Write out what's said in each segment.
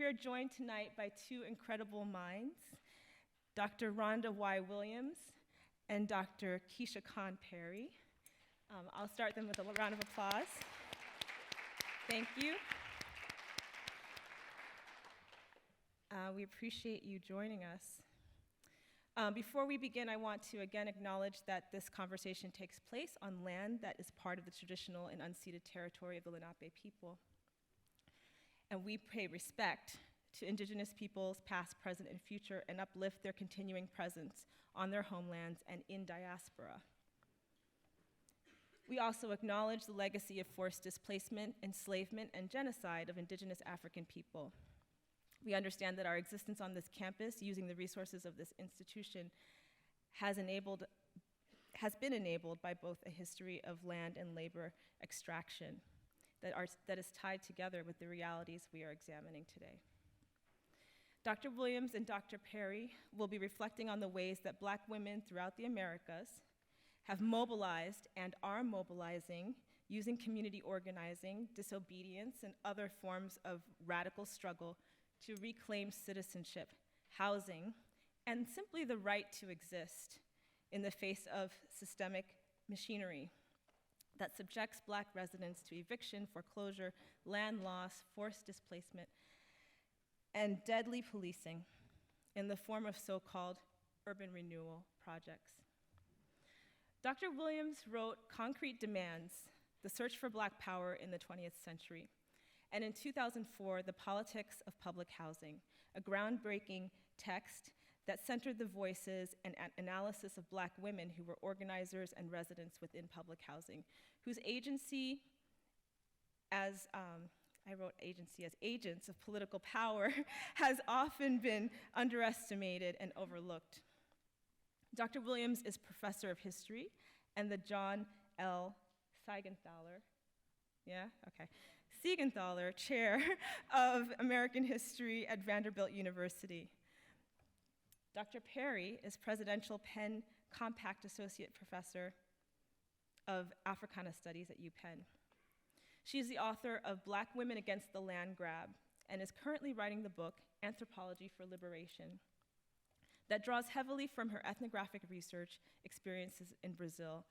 we are joined tonight by two incredible minds, Dr. Rhonda Y. Williams and Dr. Keisha-Khan Perry. I'll start them with a round of applause. Thank you. We appreciate you joining us. Before we begin, I want to again acknowledge that this conversation takes place on land that is part of the traditional and unceded territory of the Lenape people. And we pay respect to Indigenous peoples, past, present, and future, and uplift their continuing presence on their homelands and in diaspora. We also acknowledge the legacy of forced displacement, enslavement, and genocide of Indigenous African people. We understand that our existence on this campus, using the resources of this institution, has been enabled by both a history of land and labor extraction that is tied together with the realities we are examining today. Dr. Williams and Dr. Perry will be reflecting on the ways that Black women throughout the Americas have mobilized and are mobilizing using community organizing, disobedience, and other forms of radical struggle to reclaim citizenship, housing, and simply the right to exist in the face of systemic machinery that subjects Black residents to eviction, foreclosure, land loss, forced displacement, and deadly policing in the form of so-called urban renewal projects. Dr. Williams wrote Concrete Demands, The Search for Black Power in the 20th Century, and in 2004, The Politics of Public Housing, a groundbreaking text that centered the voices and analysis of Black women who were organizers and residents within public housing, whose agency as, I wrote agency as agents of political power, has often been underestimated and overlooked. Dr. Williams is professor of history and the John L. Siegenthaler Chair of American History at Vanderbilt University. Dr. Perry is Presidential Penn Compact Associate Professor of Africana Studies at UPenn. She is the author of Black Women Against the Land Grab and is currently writing the book Anthropology for Liberation that draws heavily from her ethnographic research experiences in Brazil,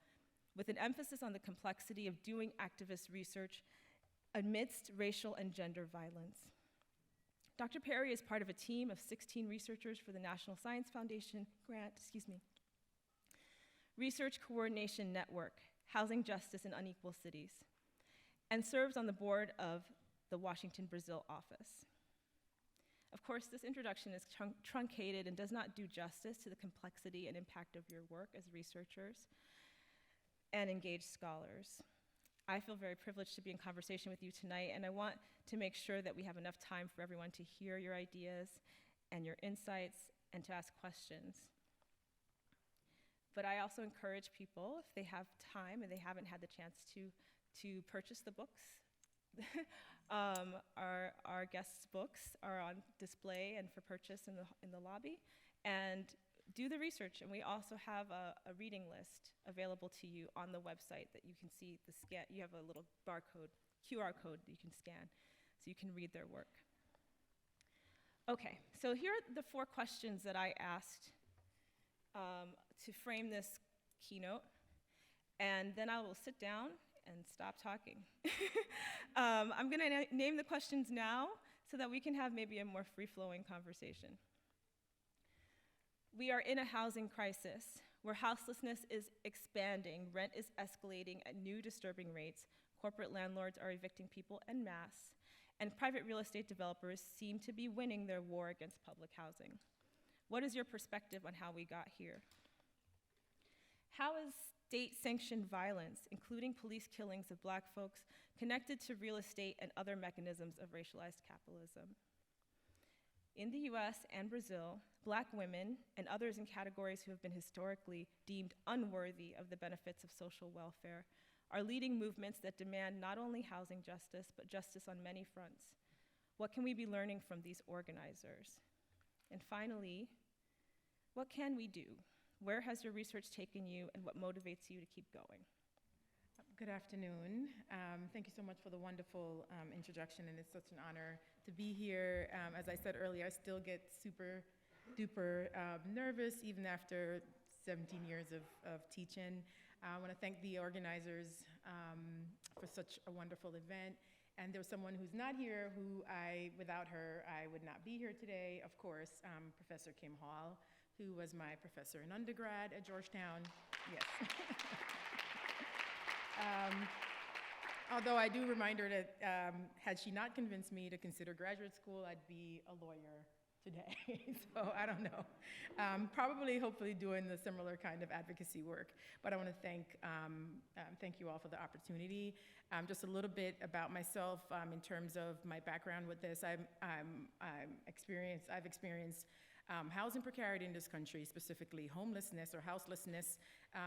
with an emphasis on the complexity of doing activist research amidst racial and gender violence. Dr. Perry is part of a team of 16 researchers for the National Science Foundation grant, Research Coordination Network, Housing Justice in Unequal Cities, and serves on the board of the Washington, Brazil office. Of course, this introduction is truncated and does not do justice to the complexity and impact of your work as researchers and engaged scholars. I feel very privileged to be in conversation with you tonight, and I want to make sure that we have enough time for everyone to hear your ideas and your insights and to ask questions. But I also encourage people, if they have time and they haven't had the chance to purchase the books. Our guests' books are on display and for purchase in the lobby, and do the research. And we also have a reading list available to you on the website that you can see the scan. You have a little barcode, QR code that you can scan, so you can read their work. Okay, so here are the 4 questions that I asked to frame this keynote, and then I will sit down and stop talking. I'm gonna name the questions now so that we can have maybe a more free-flowing conversation. We are in a housing crisis where houselessness is expanding, rent is escalating at new disturbing rates, corporate landlords are evicting people en masse, and private real estate developers seem to be winning their war against public housing. What is your perspective on how we got here? How is state-sanctioned violence, including police killings of Black folks, connected to real estate and other mechanisms of racialized capitalism? In the US and Brazil, Black women and others in categories who have been historically deemed unworthy of the benefits of social welfare are leading movements that demand not only housing justice, but justice on many fronts. What can we be learning from these organizers? And finally, what can we do? Where has your research taken you, and what motivates you to keep going? Good afternoon. Thank you so much for the wonderful introduction, and it's such an honor to be here. As I said earlier, I still get super duper nervous even after 17 years of teaching. I want to thank the organizers for such a wonderful event. And there's someone who's not here without her, I would not be here today. Of course, Professor Kim Hall, who was my professor in undergrad at Georgetown. Yes. Although I do remind her that had she not convinced me to consider graduate school, I'd be a lawyer today. So I don't know. Probably, hopefully doing the similar kind of advocacy work. But I want to thank you all for the opportunity. Just a little bit about myself in terms of my background with this. I've experienced housing precarity in this country, specifically homelessness or houselessness,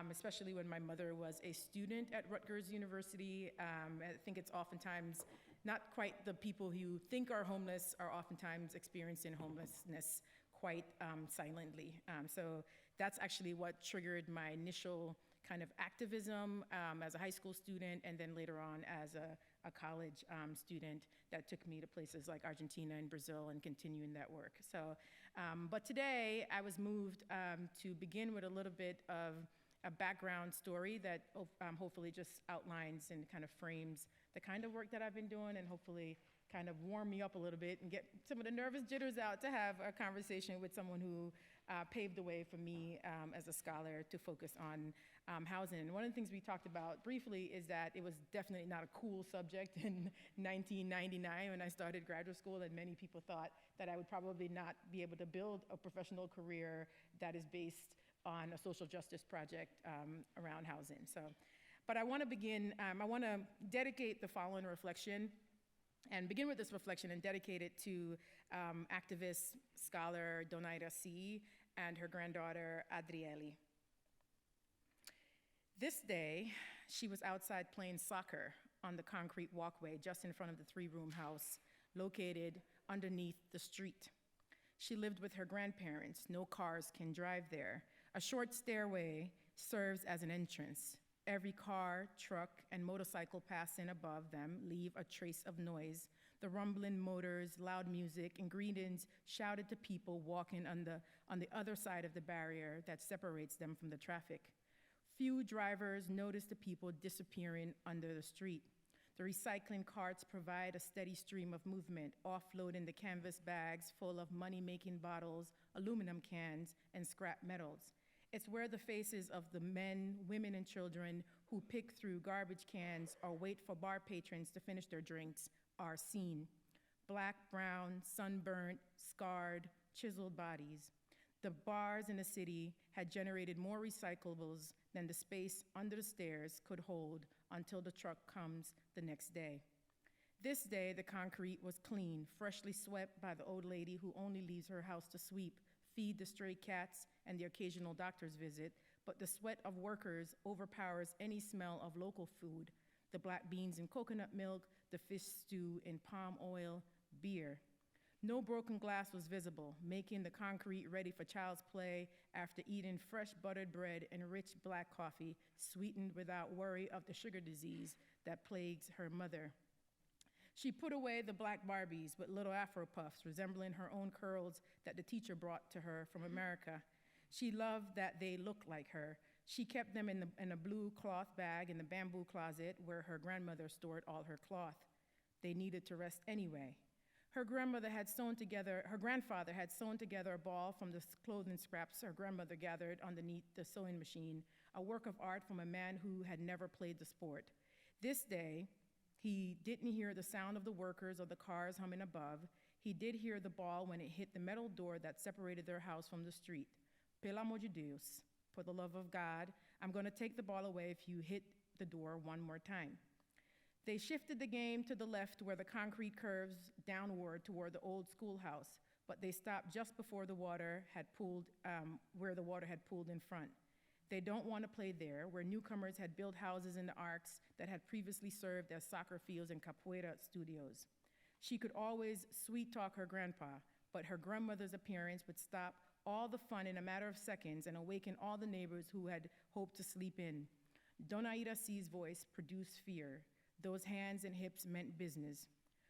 especially when my mother was a student at Rutgers University. I think it's oftentimes not quite the people who think are homeless are oftentimes experiencing homelessness quite silently. So that's actually what triggered my initial kind of activism as a high school student, and then later on as a college student that took me to places like Argentina and Brazil and continuing that work. So, but today I was moved to begin with a little bit of a background story that hopefully just outlines and kind of frames the kind of work that I've been doing, and hopefully kind of warm me up a little bit and get some of the nervous jitters out to have a conversation with someone who paved the way for me as a scholar to focus on housing. And one of the things we talked about briefly is that it was definitely not a cool subject in 1999 when I started graduate school, and many people thought that I would probably not be able to build a professional career that is based on a social justice project around housing. So, but I want to begin, I want to dedicate the following reflection and begin with this reflection and dedicate it to activist scholar Donaira C. and her granddaughter Adriele. This day, she was outside playing soccer on the concrete walkway just in front of the three-room house located underneath the street. She lived with her grandparents. No cars can drive there. A short stairway serves as an entrance. Every car, truck, and motorcycle passing above them leave a trace of noise. The rumbling motors, loud music, and greetings shouted to people walking on the other side of the barrier that separates them from the traffic. Few drivers notice the people disappearing under the street. The recycling carts provide a steady stream of movement, offloading the canvas bags full of money-making bottles, aluminum cans, and scrap metals. It's where the faces of the men, women, and children who pick through garbage cans or wait for bar patrons to finish their drinks are seen. Black, brown, sunburnt, scarred, chiseled bodies. The bars in the city had generated more recyclables than the space under the stairs could hold until the truck comes the next day. This day, the concrete was clean, freshly swept by the old lady who only leaves her house to sweep, feed the stray cats, and the occasional doctor's visit, but the sweat of workers overpowers any smell of local food, the black beans and coconut milk, the fish stew in palm oil, beer. No broken glass was visible, making the concrete ready for child's play after eating fresh buttered bread and rich black coffee, sweetened without worry of the sugar disease that plagues her mother. She put away the black Barbies with little Afro puffs resembling her own curls that the teacher brought to her from America. She loved that they looked like her. She kept them in a blue cloth bag in the bamboo closet where her grandmother stored all her cloth. They needed to rest anyway. Her grandfather had sewn together a ball from the clothing scraps her grandmother gathered underneath the sewing machine, a work of art from a man who had never played the sport. This day, he didn't hear the sound of the workers or the cars humming above. He did hear the ball when it hit the metal door that separated their house from the street. Pelo amor de Deus, for the love of God, I'm going to take the ball away if you hit the door one more time. They shifted the game to the left where the concrete curves downward toward the old schoolhouse, but they stopped just before the water had pooled, where the water had pooled in front. They don't want to play there, where newcomers had built houses in the arcs that had previously served as soccer fields and capoeira studios. She could always sweet-talk her grandpa, but her grandmother's appearance would stop all the fun in a matter of seconds and awaken all the neighbors who had hoped to sleep in. Donaida C's voice produced fear. Those hands and hips meant business.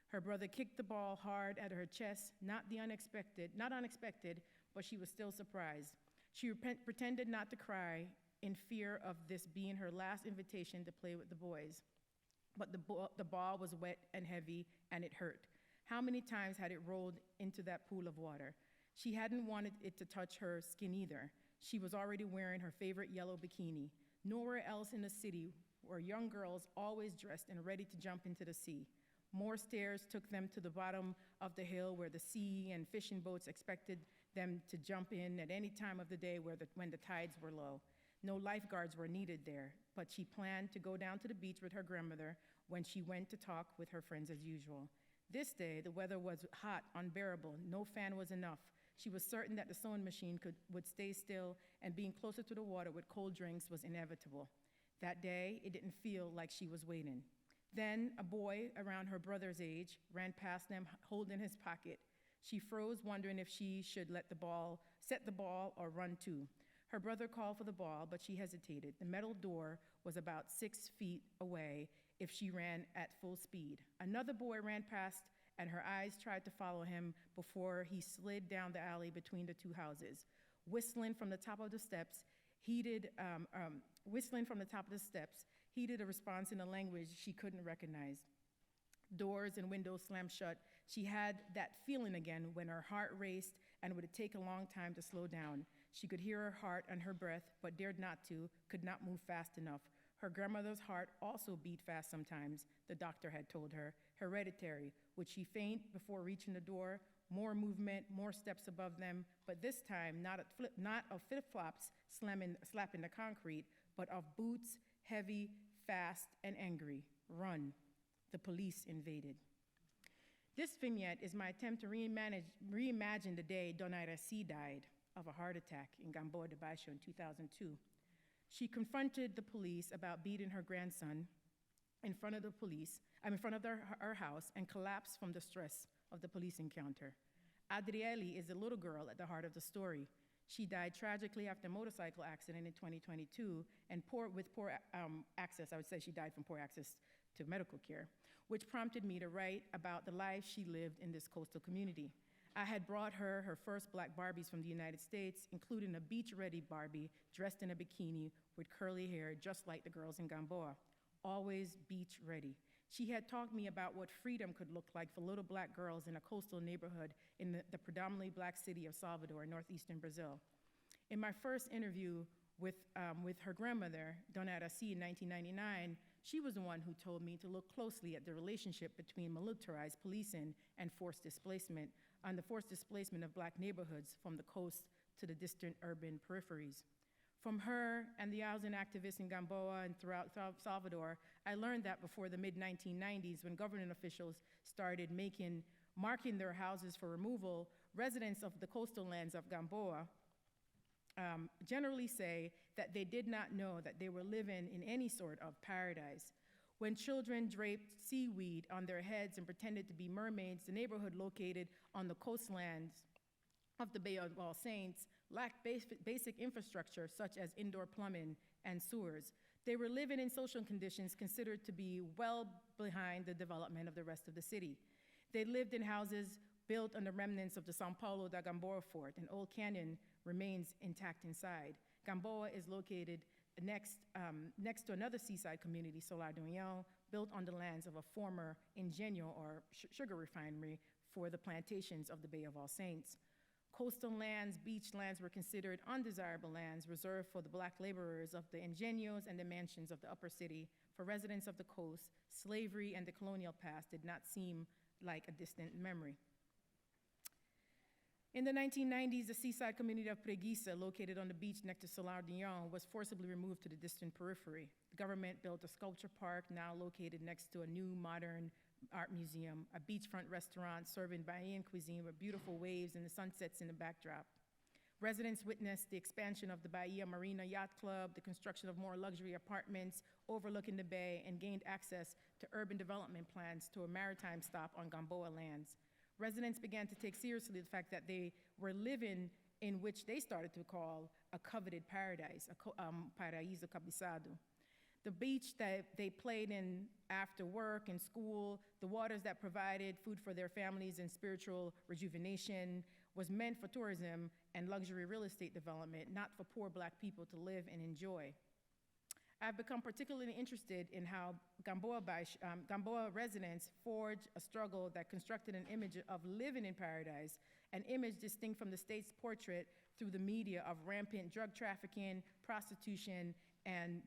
Her brother kicked the ball hard at her chest, not unexpected, but she was still surprised. She pretended not to cry in fear of this being her last invitation to play with the boys. But the ball was wet and heavy, and it hurt. How many times had it rolled into that pool of water? She hadn't wanted it to touch her skin either. She was already wearing her favorite yellow bikini. Nowhere else in the city were young girls always dressed and ready to jump into the sea. More stairs took them to the bottom of the hill where the sea and fishing boats expected them to jump in at any time of the day when the tides were low. No lifeguards were needed there, but she planned to go down to the beach with her grandmother when she went to talk with her friends as usual. This day, the weather was hot, unbearable. No fan was enough. She was certain that the sewing machine would stay still, and being closer to the water with cold drinks was inevitable. That day, it didn't feel like she was waiting. Then a boy around her brother's age ran past them holding his pocket. She froze, wondering if she should set the ball or run too. Her brother called for the ball, but she hesitated. The metal door was about 6 feet away if she ran at full speed. Another boy ran past, and her eyes tried to follow him before he slid down the alley between the two houses. Whistling from the top of the steps, heeded a response in a language she couldn't recognize. Doors and windows slammed shut. She had that feeling again when her heart raced and would take a long time to slow down. She could hear her heart and her breath, but dared not to, could not move fast enough. Her grandmother's heart also beat fast sometimes, the doctor had told her. Hereditary. Would she faint before reaching the door? More movement, more steps above them, but this time not of flip-flops slapping the concrete, but of boots, heavy, fast, and angry. Run. The police invaded. This vignette is my attempt to reimagine the day Donaida C her of a heart attack in Gamboa de Baixo in 2002. She confronted the police about beating her grandson in front of her house, and collapsed from the stress of the police encounter. Adriele is the little girl at the heart of the story. She died tragically after a motorcycle accident in 2022, and with poor access, I would say she died from poor access to medical care, which prompted me to write about the life she lived in this coastal community. I had brought her first black Barbies from the United States, including a beach-ready Barbie dressed in a bikini with curly hair, just like the girls in Gamboa, always beach-ready. She had taught me about what freedom could look like for little black girls in a coastal neighborhood in the predominantly black city of Salvador, northeastern Brazil. In my first interview with her grandmother, Donaida C, in 1999, she was the one who told me to look closely at the relationship between militarized policing and forced displacement, on the forced displacement of black neighborhoods from the coast to the distant urban peripheries. From her and the housing activists in Gamboa and throughout Salvador, I learned that before the mid-1990s, when government officials started marking their houses for removal, residents of the coastal lands of Gamboa generally say that they did not know that they were living in any sort of paradise. When children draped seaweed on their heads and pretended to be mermaids, the neighborhood located on the coastlands of the Bay of All Saints lacked basic infrastructure such as indoor plumbing and sewers. They were living in social conditions considered to be well behind the development of the rest of the city. They lived in houses built on the remnants of the São Paulo da Gamboa fort. An old canyon remains intact inside. Gamboa is located next to another seaside community, Solar do União, built on the lands of a former Ingenio, or sugar refinery, for the plantations of the Bay of All Saints. Coastal lands, beach lands were considered undesirable lands reserved for the black laborers of the Ingenios and the mansions of the upper city. For residents of the coast, slavery and the colonial past did not seem like a distant memory. In the 1990s, the seaside community of Preguiça, located on the beach next to Solar do União, was forcibly removed to the distant periphery. The government built a sculpture park now located next to a new modern art museum, a beachfront restaurant serving Bahian cuisine with beautiful waves and the sunsets in the backdrop. Residents witnessed the expansion of the Bahia Marina Yacht Club, the construction of more luxury apartments overlooking the bay, and gained access to urban development plans to a maritime stop on Gamboa lands. Residents began to take seriously the fact that they were living in which they started to call a coveted paradise, paraíso cobiçado. The beach that they played in after work and school, the waters that provided food for their families and spiritual rejuvenation was meant for tourism and luxury real estate development, not for poor Black people to live and enjoy. I've become particularly interested in how Gamboa residents forged a struggle that constructed an image of living in paradise, an image distinct from the state's portrait through the media of rampant drug trafficking, prostitution, and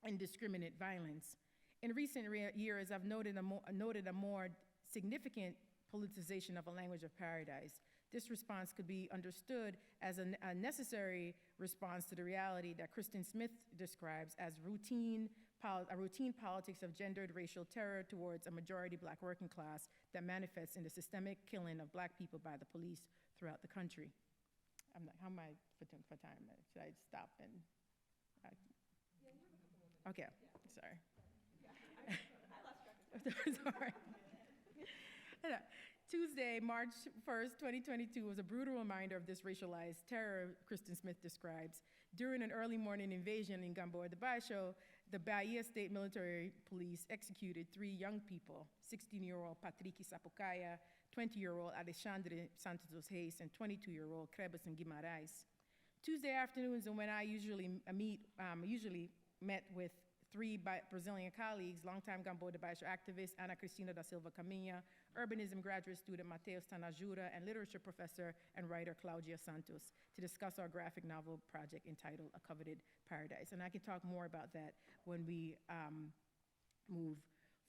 indiscriminate violence. In recent years, I've noted a more significant politicization of a language of paradise. This response could be understood as a necessary response to the reality that Kristen Smith describes as a routine politics of gendered racial terror towards a majority Black working class that manifests in the systemic killing of Black people by the police throughout the country. I'm like, how am I for time? Should I stop and? Okay, yeah. Sorry. Yeah. I lost track of time. Sorry. Tuesday, March 1st, 2022 was a brutal reminder of this racialized terror Kristen Smith describes. During an early morning invasion in Gamboa de Baixo, the Bahia State Military Police executed 3 young people, 16-year-old Patrick Sapucaia, 20-year-old Alexandre Santos Reis, and 22-year-old Crebeson Guimarães. Tuesday afternoons, and when I usually met with 3 Brazilian colleagues, longtime Gamboa de Baixo activist Ana Cristina da Silva Caminha, urbanism graduate student Mateus Tanajura, and literature professor and writer Claudia Santos, to discuss our graphic novel project entitled A Coveted Paradise. And I can talk more about that when we move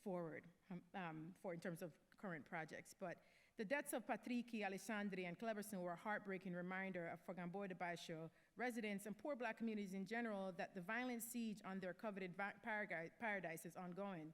forward in terms of current projects. But the deaths of Patrick, Alexandre, and Cleberson were a heartbreaking reminder for Gamboa de Baixo residents and poor Black communities in general that the violent siege on their coveted paradise is ongoing.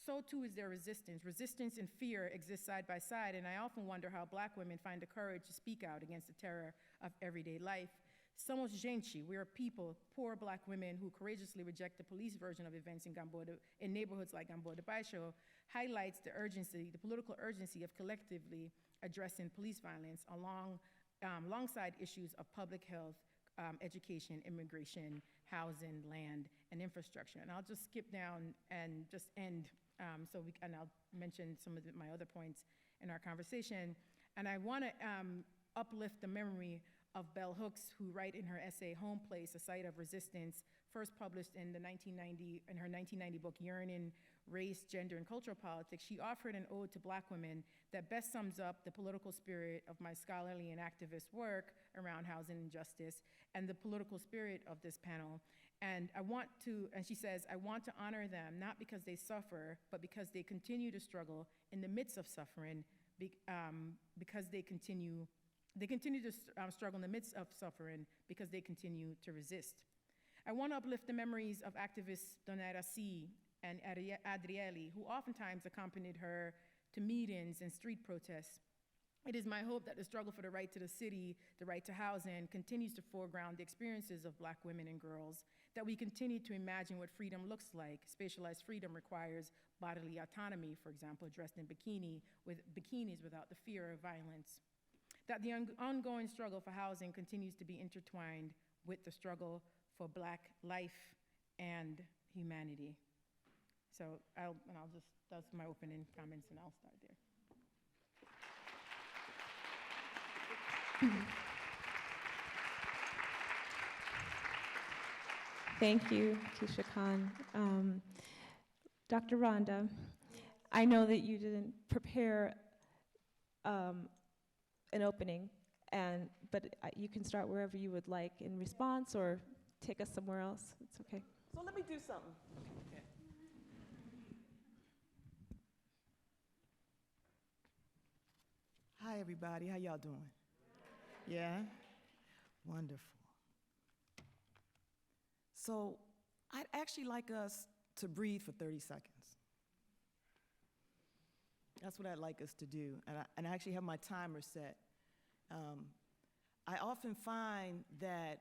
So too is their resistance. Resistance and fear exist side by side, and I often wonder how Black women find the courage to speak out against the terror of everyday life. Somos gente, we are people, poor Black women who courageously reject the police version of events in neighborhoods like Gamboa de Baixo, highlights the urgency, the political urgency of collectively addressing police violence alongside issues of public health, education, immigration, housing, land, and infrastructure. And I'll just skip down and just end, and I'll mention some of my other points in our conversation. And I want to uplift the memory of Bell Hooks, who wrote in her essay, Home Place, A Site of Resistance, first published in her 1990 book, Yearning, Race, Gender, and Cultural Politics. She offered an ode to Black women that best sums up the political spirit of my scholarly and activist work around housing and justice and the political spirit of this panel. And she says, I want to honor them, not because they suffer, but because they continue to struggle in the midst of suffering, because they continue to struggle in the midst of suffering because they continue to resist. I want to uplift the memories of activists Donera C. and Adriele, who oftentimes accompanied her to meetings and street protests. It is my hope that the struggle for the right to the city, the right to housing, continues to foreground the experiences of Black women and girls, that we continue to imagine what freedom looks like. Spatialized freedom requires bodily autonomy, for example, dressed in bikinis without the fear of violence. That the ongoing struggle for housing continues to be intertwined with the struggle for Black life and humanity. So that's my opening comments, and I'll start there. Thank you, Keisha-Khan. Dr. Rhonda, I know that you didn't prepare an opening, but you can start wherever you would like in response or take us somewhere else. It's okay. So let me do something. Okay. Hi, everybody. How y'all doing? Yeah? Wonderful. So I'd actually like us to breathe for 30 seconds. That's what I'd like us to do. And I actually have my timer set. I often find that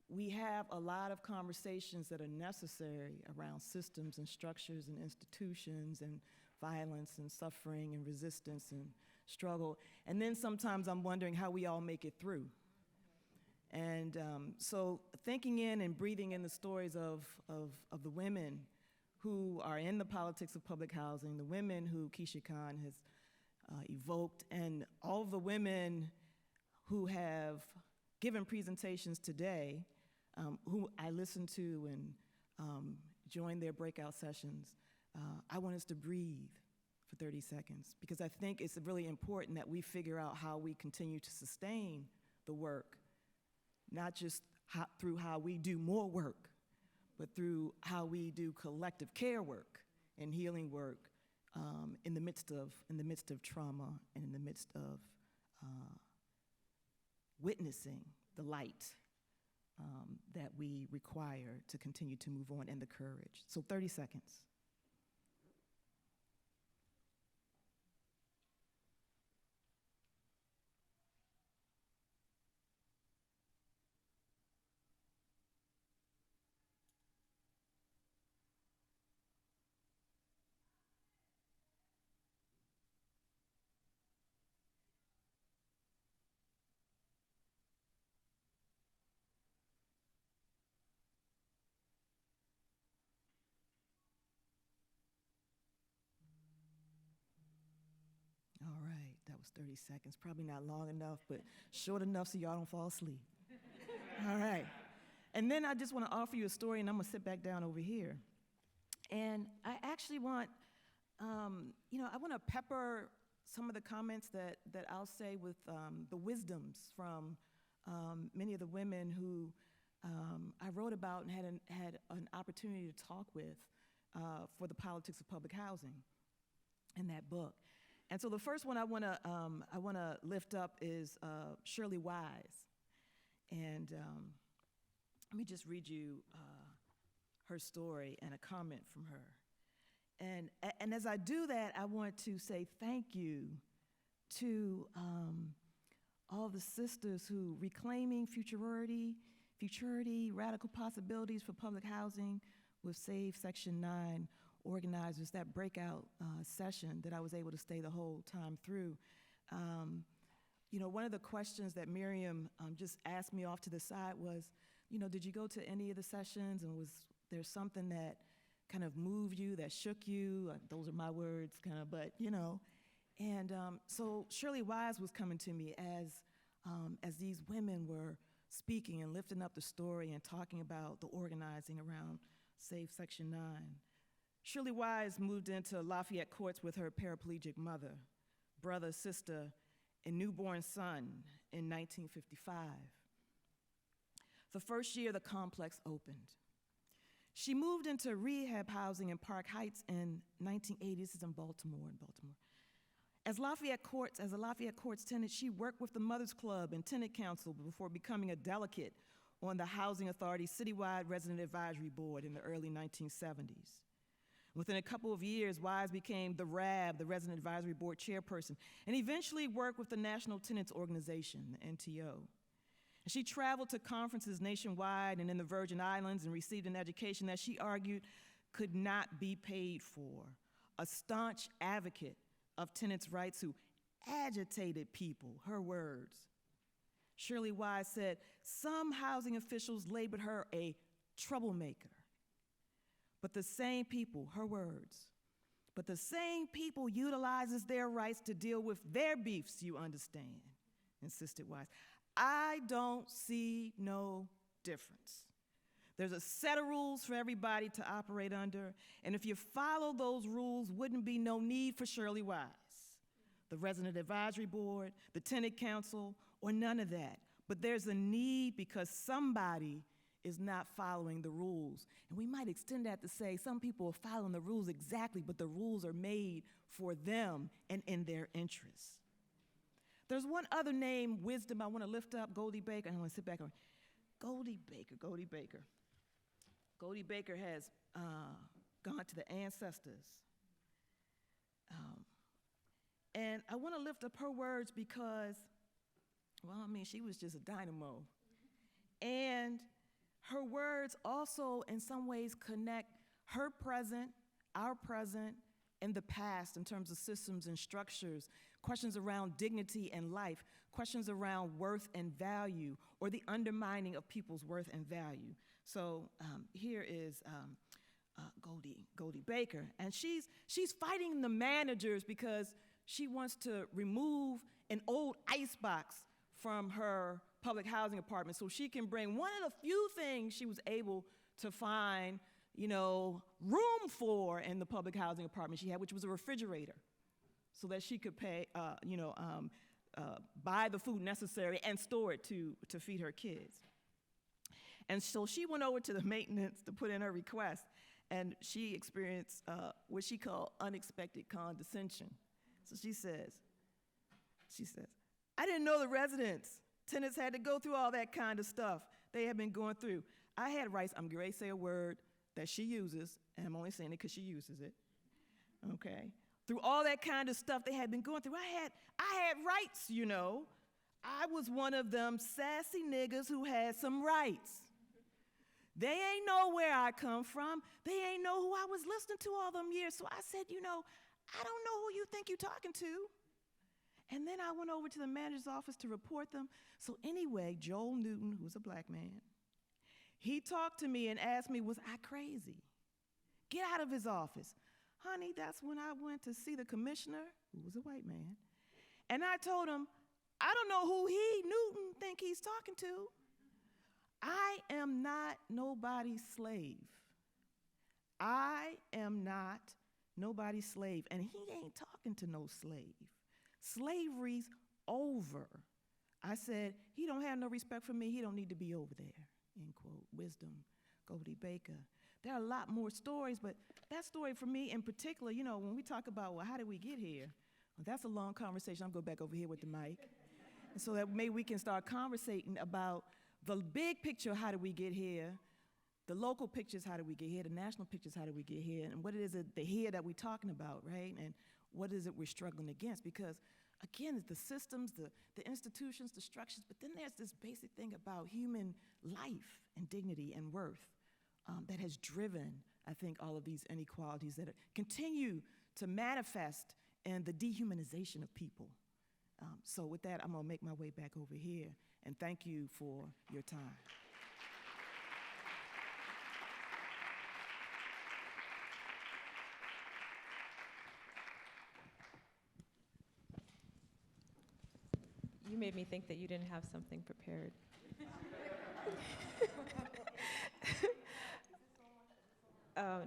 we have a lot of conversations that are necessary around systems and structures and institutions and violence and suffering and resistance and struggle. And then sometimes I'm wondering how we all make it through. And so thinking in and breathing in the stories of the women who are in the politics of public housing, the women who Keisha-Khan has evoked, and all of the women who have given presentations today, who I listened to and joined their breakout sessions, I want us to breathe for 30 seconds, because I think it's really important that we figure out how we continue to sustain the work, not just through how we do more work, but through how we do collective care work and healing work in the midst of trauma and in the midst of witnessing the light that we require to continue to move on, and the courage. So 30 seconds. All right, that was 30 seconds. Probably not long enough, but short enough so y'all don't fall asleep. All right. And then I just want to offer you a story, and I'm going to sit back down over here. And I actually want, I want to pepper some of the comments that I'll say with the wisdoms from many of the women who I wrote about and had an opportunity to talk with for the politics of public housing in that book. And so the first one I want to lift up is Shirley Wise, and let me just read you her story and a comment from her. And as I do that, I want to say thank you to all the sisters who reclaiming futurity, radical possibilities for public housing with Save Section 9 organizers, that breakout session that I was able to stay the whole time through. One of the questions that Miriam just asked me off to the side was, did you go to any of the sessions, and was there something that kind of moved you, that shook you? Those are my words, kind of, but, And so Shirley Wise was coming to me as these women were speaking and lifting up the story and talking about the organizing around Save Section 9. Shirley Wise moved into Lafayette Courts with her paraplegic mother, brother, sister, and newborn son in 1955. The first year the complex opened. She moved into rehab housing in Park Heights in 1980. This is in Baltimore. As a Lafayette Courts tenant, she worked with the Mothers Club and Tenant Council before becoming a delegate on the Housing Authority's Citywide Resident Advisory Board in the early 1970s. Within a couple of years, Wise became the RAB, the Resident Advisory Board chairperson, and eventually worked with the National Tenants Organization, the NTO. And she traveled to conferences nationwide and in the Virgin Islands and received an education that she argued could not be paid for. A staunch advocate of tenants' rights who agitated people, her words. Shirley Wise said, some housing officials labeled her a troublemaker. But the same people, her words, but the same people utilizes their rights to deal with their beefs, you understand, insisted Wise. I don't see no difference. There's a set of rules for everybody to operate under, and if you follow those rules, wouldn't be no need for Shirley Wise, the Resident Advisory Board, the Tenant Council, or none of that. But there's a need because somebody is not following the rules. And we might extend that to say some people are following the rules exactly, but the rules are made for them and in their interests. There's one other name, wisdom, I want to lift up, Goldie Baker. I want to sit back on. Goldie Baker. Goldie Baker has gone to the ancestors. And I want to lift up her words because, she was just a dynamo. And her words also, in some ways, connect her present, our present, in the past in terms of systems and structures, questions around dignity and life, questions around worth and value, or the undermining of people's worth and value. So here is Goldie Baker, and she's fighting the managers because she wants to remove an old icebox from her public housing apartment so she can bring one of the few things she was able to find, room for in the public housing apartment she had, which was a refrigerator, so that she could pay, buy the food necessary and store it to feed her kids. And so she went over to the maintenance to put in her request, and she experienced what she called unexpected condescension. So she says, I didn't know the tenants had to go through all that kind of stuff they have been going through. I had rights. I'm going to say a word that she uses, and I'm only saying it because she uses it, okay? Through all that kind of stuff they had been going through, I had rights, I was one of them sassy niggas who had some rights. They ain't know where I come from. They ain't know who I was listening to all them years. So I said, I don't know who you think you're talking to. And then I went over to the manager's office to report them. So anyway, Joel Newton, who's a black man, he talked to me and asked me, was I crazy? Get out of his office. Honey, that's when I went to see the commissioner, who was a white man, and I told him, I don't know who Newton, think he's talking to. I am not nobody's slave. I am not nobody's slave, and he ain't talking to no slave. Slavery's over. I said, he don't have no respect for me. He don't need to be over there, end quote. Wisdom, Goldie Baker. There are a lot more stories, but that story for me in particular, when we talk about, well, how did we get here? Well, that's a long conversation. I'll go back over here with the mic. And so that maybe we can start conversating about the big picture, how did we get here? The local pictures, how did we get here? The national pictures, how did we get here? And what is it, the here that we're talking about, right? And what is it we're struggling against? Because again, it's the systems, the institutions, the structures, but then there's this basic thing about human life and dignity and worth that has driven, I think, all of these inequalities that continue to manifest in the dehumanization of people. So with that, I'm gonna make my way back over here, and thank you for your time. You made me think that you didn't have something prepared.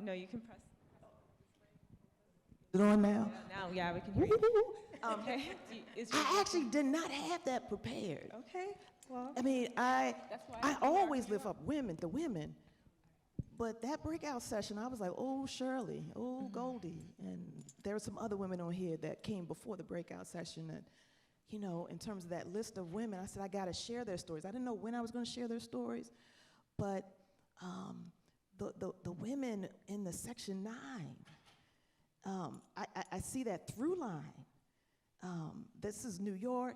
No, you can press. Is it on now? Now, yeah, we can hear you. Okay. I actually did not have that prepared. Okay. Well. I mean, I I always lift up the women, but that breakout session, I was like, oh, Shirley, oh, Goldie, and there were some other women on here that came before the breakout session that, in terms of that list of women, I said, I gotta share their stories. I didn't know when I was gonna share their stories, but the women in the Section 9, I see that through line. This is New York,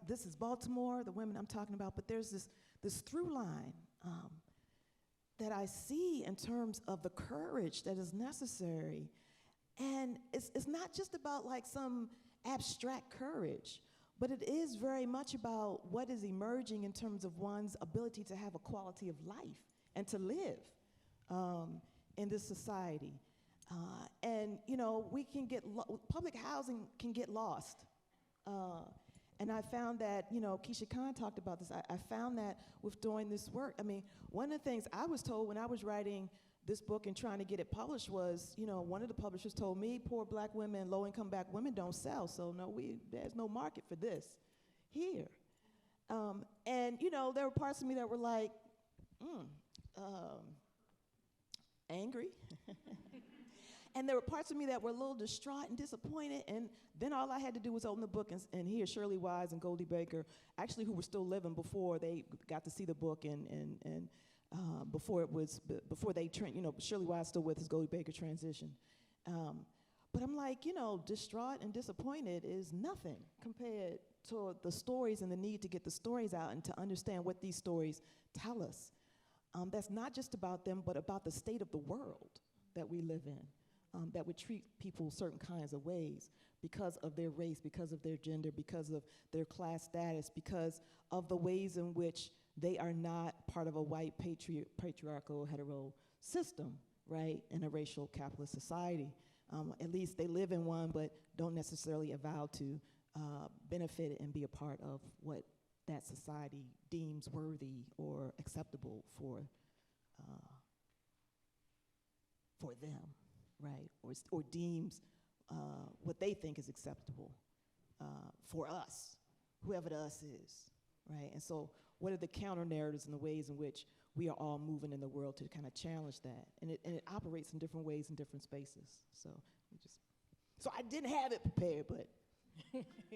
this is Baltimore, the women I'm talking about, but there's this through line that I see in terms of the courage that is necessary. And it's not just about like some abstract courage, but it is very much about what is emerging in terms of one's ability to have a quality of life and to live in this society. And we can public housing can get lost. And I found that, Keisha-Khan talked about this. I found that with doing this work. I mean, one of the things I was told when I was writing this book and trying to get it published was, one of the publishers told me, poor black women, low-income black women don't sell, so there's no market for this here. And, there were parts of me that were like, angry. And there were parts of me that were a little distraught and disappointed, and then all I had to do was open the book and hear Shirley Wise and Goldie Baker, actually who were still living before they got to see the book and before they Shirley Wise still with us, Goldie Baker transitioned. But I'm like, distraught and disappointed is nothing compared to the stories and the need to get the stories out and to understand what these stories tell us. That's not just about them, but about the state of the world that we live in. that would treat people certain kinds of ways because of their race, because of their gender, because of their class status, because of the ways in which they are not part of a white patriarchal hetero system, right, in a racial capitalist society. At least they live in one, but don't necessarily avow to benefit and be a part of what that society deems worthy or acceptable for them, right? Or deems what they think is acceptable for us, whoever the us is, right? And so what are the counter narratives and the ways in which we are all moving in the world to kind of challenge that? And it operates in different ways in different spaces. So I didn't have it prepared, but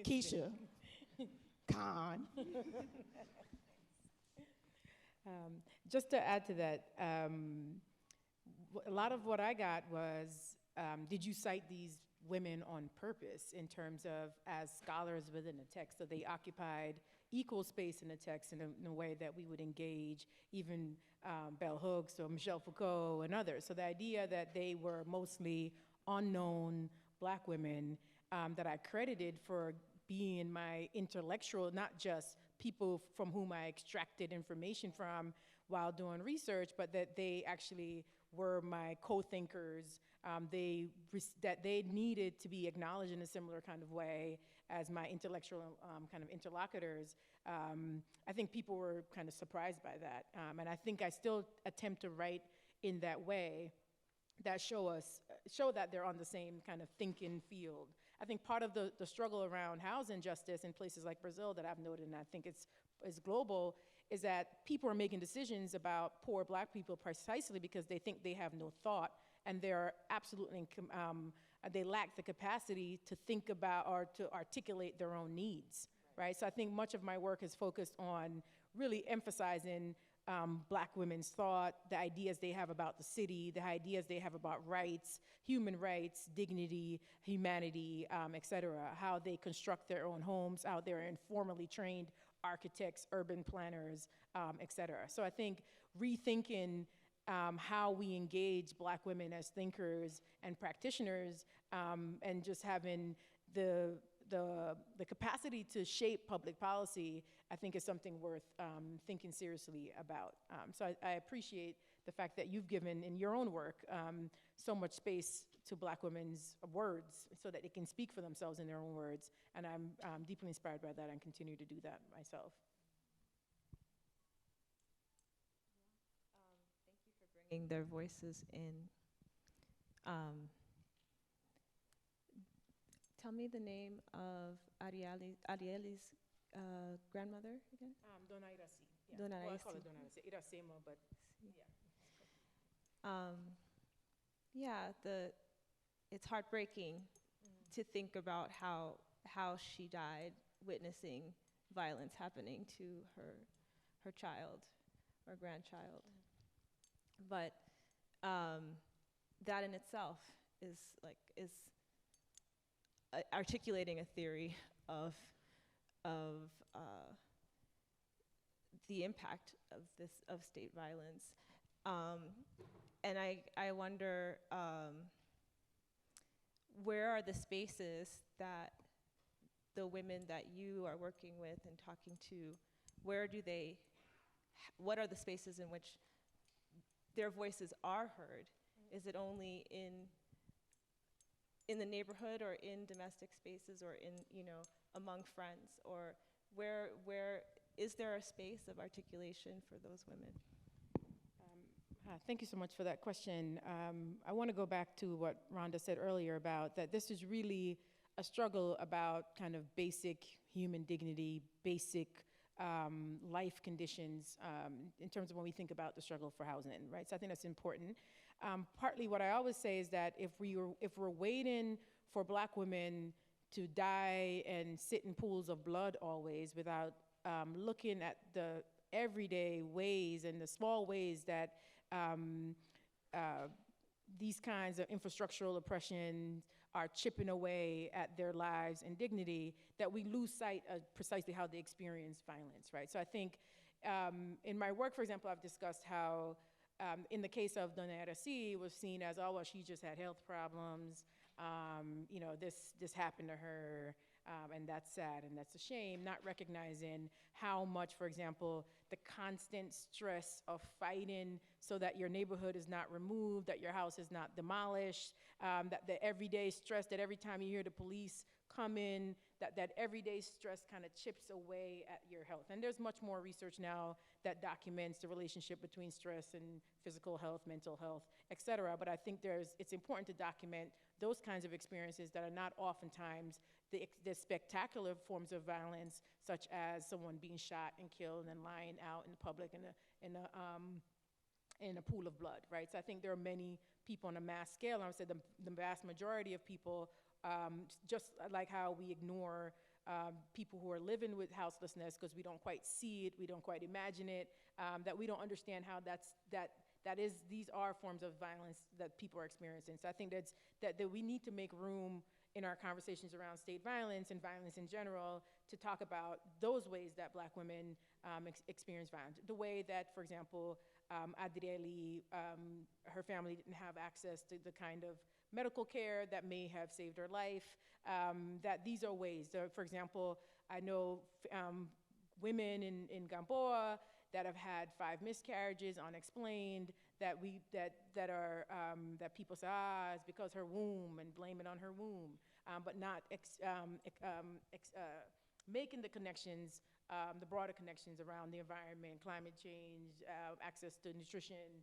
Keisha-Khan. Just to add to that, a lot of what I got was, did you cite these women on purpose in terms of as scholars within the text? So they occupied equal space in the text in a way that we would engage even Bell Hooks or Michel Foucault and others. So the idea that they were mostly unknown Black women that I credited for being my intellectual, not just people from whom I extracted information from while doing research, but that they actually were my co-thinkers, that they needed to be acknowledged in a similar kind of way as my intellectual kind of interlocutors. I think people were kind of surprised by that. And I think I still attempt to write in that way that show that they're on the same kind of thinking field. I think part of the struggle around housing justice in places like Brazil that I've noted, and I think it's global, is that people are making decisions about poor Black people precisely because they think they have no thought, and they're absolutely, they lack the capacity to think about or to articulate their own needs, right? So I think much of my work is focused on really emphasizing Black women's thought, the ideas they have about the city, the ideas they have about rights, human rights, dignity, humanity, et cetera, how they construct their own homes, how they're informally trained architects, urban planners, et cetera. So I think rethinking how we engage Black women as thinkers and practitioners, and just having the capacity to shape public policy, I think is something worth thinking seriously about. So I appreciate the fact that you've given in your own work so much space to Black women's words so that they can speak for themselves in their own words. And I'm deeply inspired by that and continue to do that myself. Thank you for bringing their voices in. Tell me the name of Ariel's grandmother again? Dona Iracy. Yeah. Dona Well, I Iracy. call her Dona Iracy. Iracema, but yeah. It's heartbreaking to think about how she died witnessing violence happening to her child or grandchild. But that in itself is articulating a theory of the impact of state violence, and I wonder where are the spaces that the women that you are working with and talking to, what are the spaces in which their voices are heard? Is it only in the neighborhood or in domestic spaces or in, among friends, or where is there a space of articulation for those women? Thank you so much for that question. I want to go back to what Rhonda said earlier about that this is really a struggle about kind of basic human dignity, basic life conditions in terms of when we think about the struggle for housing, right? So I think that's important. Partly what I always say is that if we're waiting for Black women to die and sit in pools of blood always without looking at the everyday ways and the small ways that these kinds of infrastructural oppression are chipping away at their lives and dignity, that we lose sight of precisely how they experience violence, right? So I think in my work, for example, I've discussed how in the case of Donetta C, was seen as, oh, well, she just had health problems. You know, this happened to her, and that's sad and that's a shame, not recognizing how much, for example, the constant stress of fighting so that your neighborhood is not removed, that your house is not demolished, that the everyday stress, that every time you hear the police come in, that everyday stress kind of chips away at your health. And there's much more research now that documents the relationship between stress and physical health, mental health, et cetera. But I think it's important to document those kinds of experiences that are not oftentimes the spectacular forms of violence, such as someone being shot and killed and lying out in the public in a pool of blood, right? So I think there are many people on a mass scale, and I would say the vast majority of people, just like how we ignore people who are living with houselessness because we don't quite see it, we don't quite imagine it, that we don't understand how these are forms of violence that people are experiencing. So I think that we need to make room in our conversations around state violence and violence in general to talk about those ways that Black women experience violence. The way that, for example, Adireli, her family didn't have access to the kind of medical care that may have saved her life, that these are ways. For example, I know women in Gamboa that have had 5 miscarriages unexplained, that people say, it's because her womb, and blame it on her womb, but not making the connections, the broader connections around the environment, climate change, access to nutrition,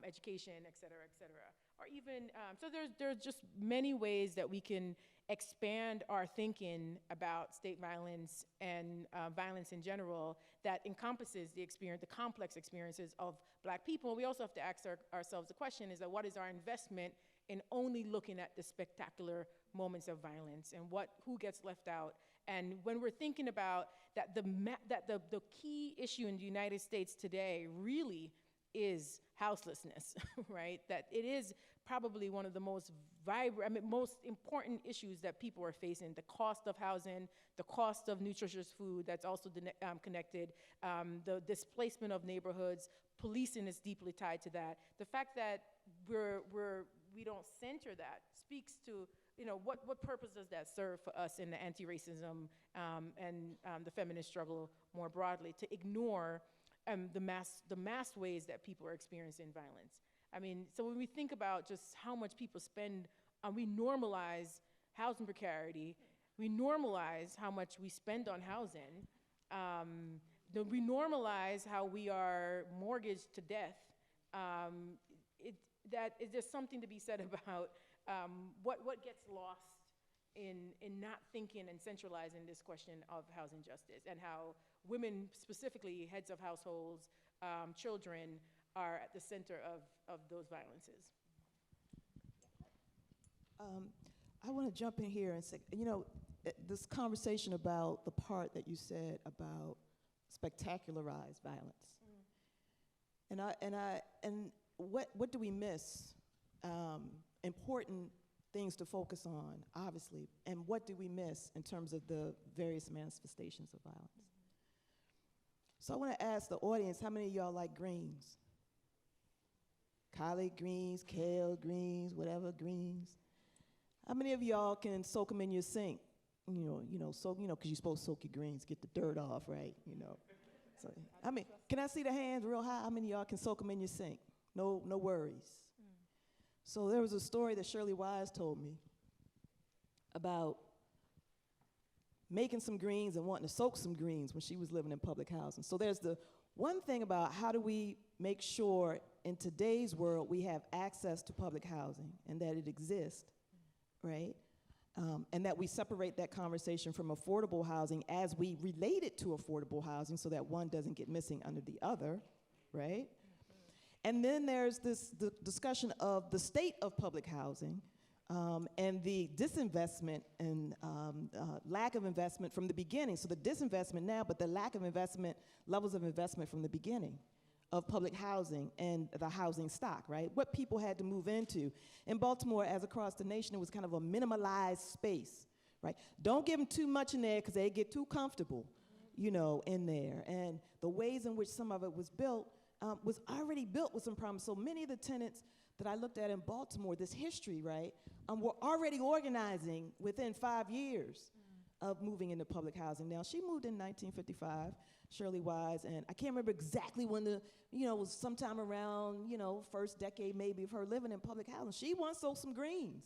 education, et cetera, et cetera. Or even, so there's just many ways that we can expand our thinking about state violence and violence in general that encompasses the complex experiences of Black people. We also have to ask ourselves the question is that what is our investment in only looking at the spectacular moments of violence and who gets left out? And when we're thinking about that the key issue in the United States today really is houselessness, right? That it is probably one of the most most important issues that people are facing, the cost of housing, the cost of nutritious food that's also connected, the displacement of neighborhoods, policing is deeply tied to that. The fact that we don't center that speaks to, what purpose does that serve for us in the anti-racism and the feminist struggle more broadly, to ignore the mass ways that people are experiencing violence. I mean, so when we think about just how much people spend, we normalize housing precarity, we normalize how much we spend on housing, we normalize how we are mortgaged to death. There's something to be said about what gets lost in not thinking and centralizing this question of housing justice, and how women, specifically heads of households, children, are at the center of those violences. I want to jump in here and say, this conversation about the part that you said about spectacularized violence, and what do we miss? Important things to focus on, obviously, and what do we miss in terms of the various manifestations of violence? So I want to ask the audience, how many of y'all like greens? Collard greens, kale greens, whatever greens. How many of y'all can soak them in your sink? Soak, because you're supposed to soak your greens, get the dirt off, right? So, can I see the hands real high? How many of y'all can soak them in your sink? No worries. So there was a story that Shirley Wise told me about making some greens and wanting to soak some greens when she was living in public housing. So there's the one thing about how do we make sure in today's world we have access to public housing and that it exists, right? And that we separate that conversation from affordable housing as we relate it to affordable housing so that one doesn't get missing under the other, right? And then there's the discussion of the state of public housing and the disinvestment and lack of investment from the beginning. So the disinvestment now, but the lack of investment, levels of investment from the beginning of public housing and the housing stock, right? What people had to move into. In Baltimore, as across the nation, it was kind of a minimalized space, right? Don't give them too much in there because they get too comfortable, in there. And the ways in which some of it was built, was already built with some problems. So many of the tenants that I looked at in Baltimore, this history, right, were already organizing within 5 years of moving into public housing. Now, she moved in 1955, Shirley Wise, and I can't remember exactly when it was sometime around, first decade maybe of her living in public housing. She once sold some greens.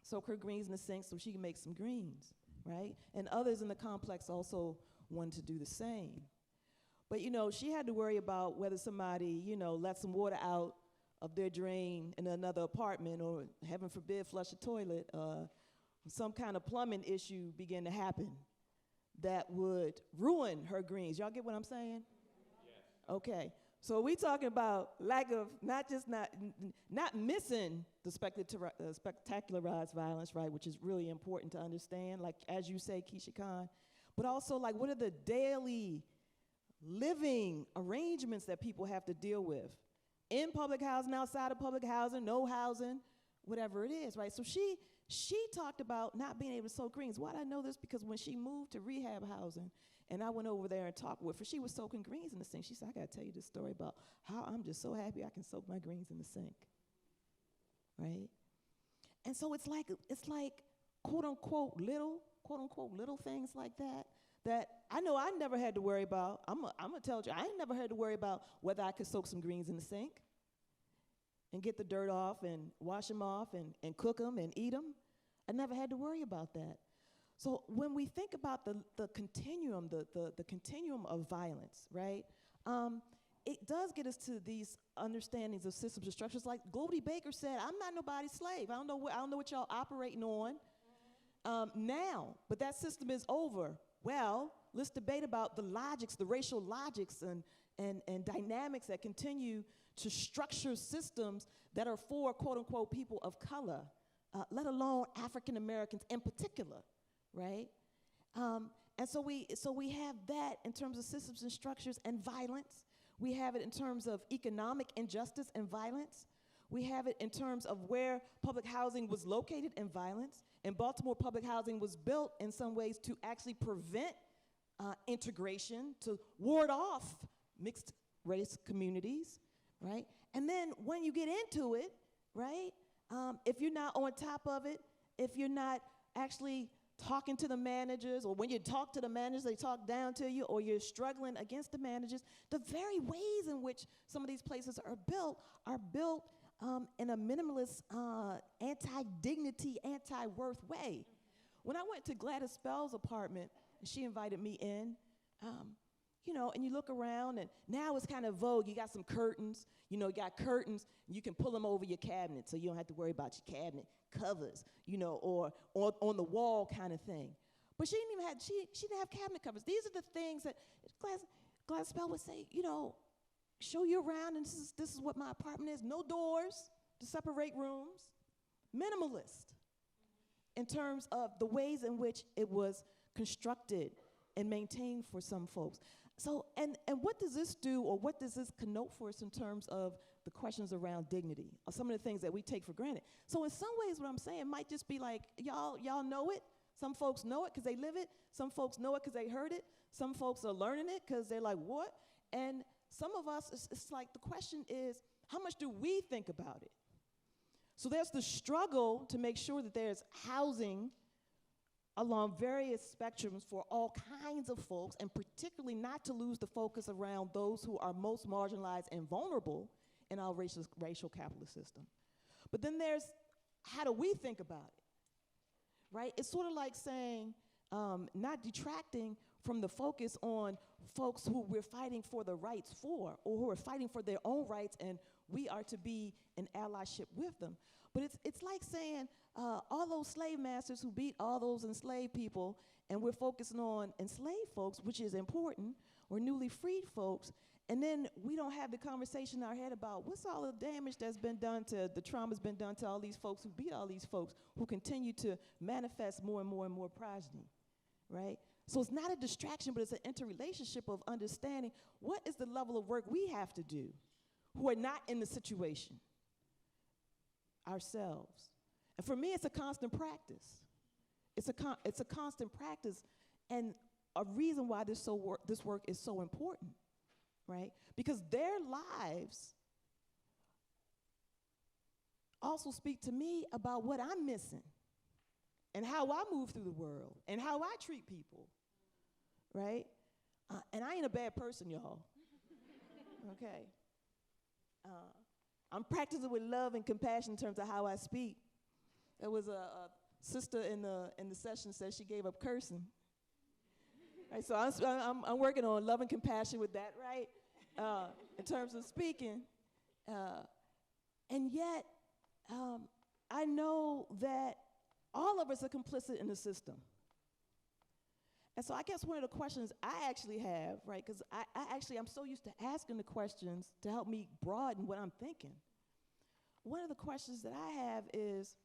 Soak her greens in the sink so she can make some greens, right? And others in the complex also wanted to do the same. But, she had to worry about whether somebody, let some water out of their drain in another apartment, or heaven forbid, flush a toilet. Some kind of plumbing issue began to happen that would ruin her greens. Y'all get what I'm saying? Yes. Okay. So we talking about lack of not missing the spectacularized violence, right, which is really important to understand, like as you say, Keisha-Khan, but also like what are the daily living arrangements that people have to deal with in public housing, outside of public housing, no housing, whatever it is, right? So she talked about not being able to soak greens. Why do I know this? Because when she moved to rehab housing, and I went over there and talked with her, she was soaking greens in the sink. She said, I got to tell you this story about how I'm just so happy I can soak my greens in the sink, right? And so it's like quote unquote little things like that I know I never had to worry about. I'm gonna tell you, I ain't never had to worry about whether I could soak some greens in the sink and get the dirt off and wash them off and cook them and eat them. I never had to worry about that. So when we think about the continuum, the continuum of violence, right, it does get us to these understandings of systems and structures. Like Goldie Baker said, I'm not nobody's slave. I don't know what y'all operating on now, but that system is over. Well, let's debate about the logics, the racial logics and dynamics that continue to structure systems that are for, quote unquote, people of color, let alone African Americans in particular, right? And so we have that in terms of systems and structures and violence. We have it in terms of economic injustice and violence. We have it in terms of where public housing was located and violence. In Baltimore, public housing was built in some ways to actually prevent integration, to ward off mixed race communities, right? And then when you get into it, right, if you're not on top of it, if you're not actually talking to the managers, or when you talk to the managers, they talk down to you, or you're struggling against the managers, the very ways in which some of these places are built in a minimalist, anti-dignity, anti-worth way. When I went to Gladys Spell's apartment, and she invited me in, and you look around, and now it's kind of vogue. You got some curtains, you got curtains, and you can pull them over your cabinet, so you don't have to worry about your cabinet covers, or on the wall kind of thing. But she didn't have cabinet covers. These are the things that Gladys Spell would say, show you around, and this is what my apartment is. No doors to separate rooms. Minimalist in terms of the ways in which it was constructed and maintained for some folks. So, and what does this do, or what does this connote for us in terms of the questions around dignity, or some of the things that we take for granted? So in some ways, what I'm saying might just be like, y'all know it. Some folks know it because they live it. Some folks know it because they heard it. Some folks are learning it because they're like, what? And some of us, it's like the question is, how much do we think about it? So there's the struggle to make sure that there's housing along various spectrums for all kinds of folks, and particularly not to lose the focus around those who are most marginalized and vulnerable in our racial capitalist system. But then there's, how do we think about it, right? It's sort of like saying, not detracting from the focus on folks who we're fighting for the rights for, or who are fighting for their own rights, and we are to be in allyship with them. But it's like saying all those slave masters who beat all those enslaved people, and we're focusing on enslaved folks, which is important, or newly freed folks, and then we don't have the conversation in our head about what's all the damage that's been done to, the trauma's been done to all these folks who beat all these folks, who continue to manifest more and more and more progeny, right? So it's not a distraction, but it's an interrelationship of understanding what is the level of work we have to do who are not in the situation ourselves. And for me, it's a constant practice. It's a constant practice, and a reason why this work is so important. right? Because their lives also speak to me about what I'm missing and how I move through the world and how I treat people, right? And I ain't a bad person, y'all, okay? I'm practicing with love and compassion in terms of how I speak. There was a sister in the session said she gave up cursing. Right, so I'm working on love and compassion with that, right? In terms of speaking. And yet, I know that all of us are complicit in the system. And so I guess one of the questions I actually have, right, because I'm so used to asking the questions to help me broaden what I'm thinking. One of the questions that I have is,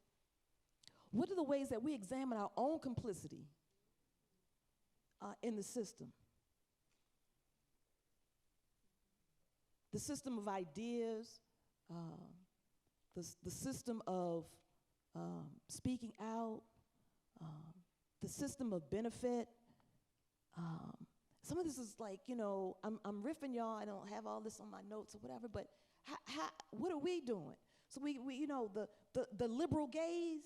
what are the ways that we examine our own complicity in the system? The system of ideas, the system of speaking out, the system of benefit. Some of this is like, I'm riffing y'all. I don't have all this on my notes or whatever, but what are we doing? So we the liberal gaze,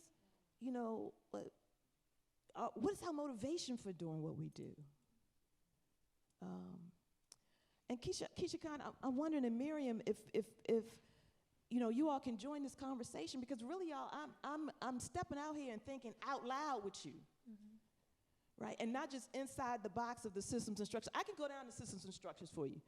what is our motivation for doing what we do? And Keisha-Khan, I'm wondering, and Miriam, if you all can join this conversation, because really, y'all, I'm stepping out here and thinking out loud with you, right? And not just inside the box of the systems and structures. I can go down the systems and structures for you.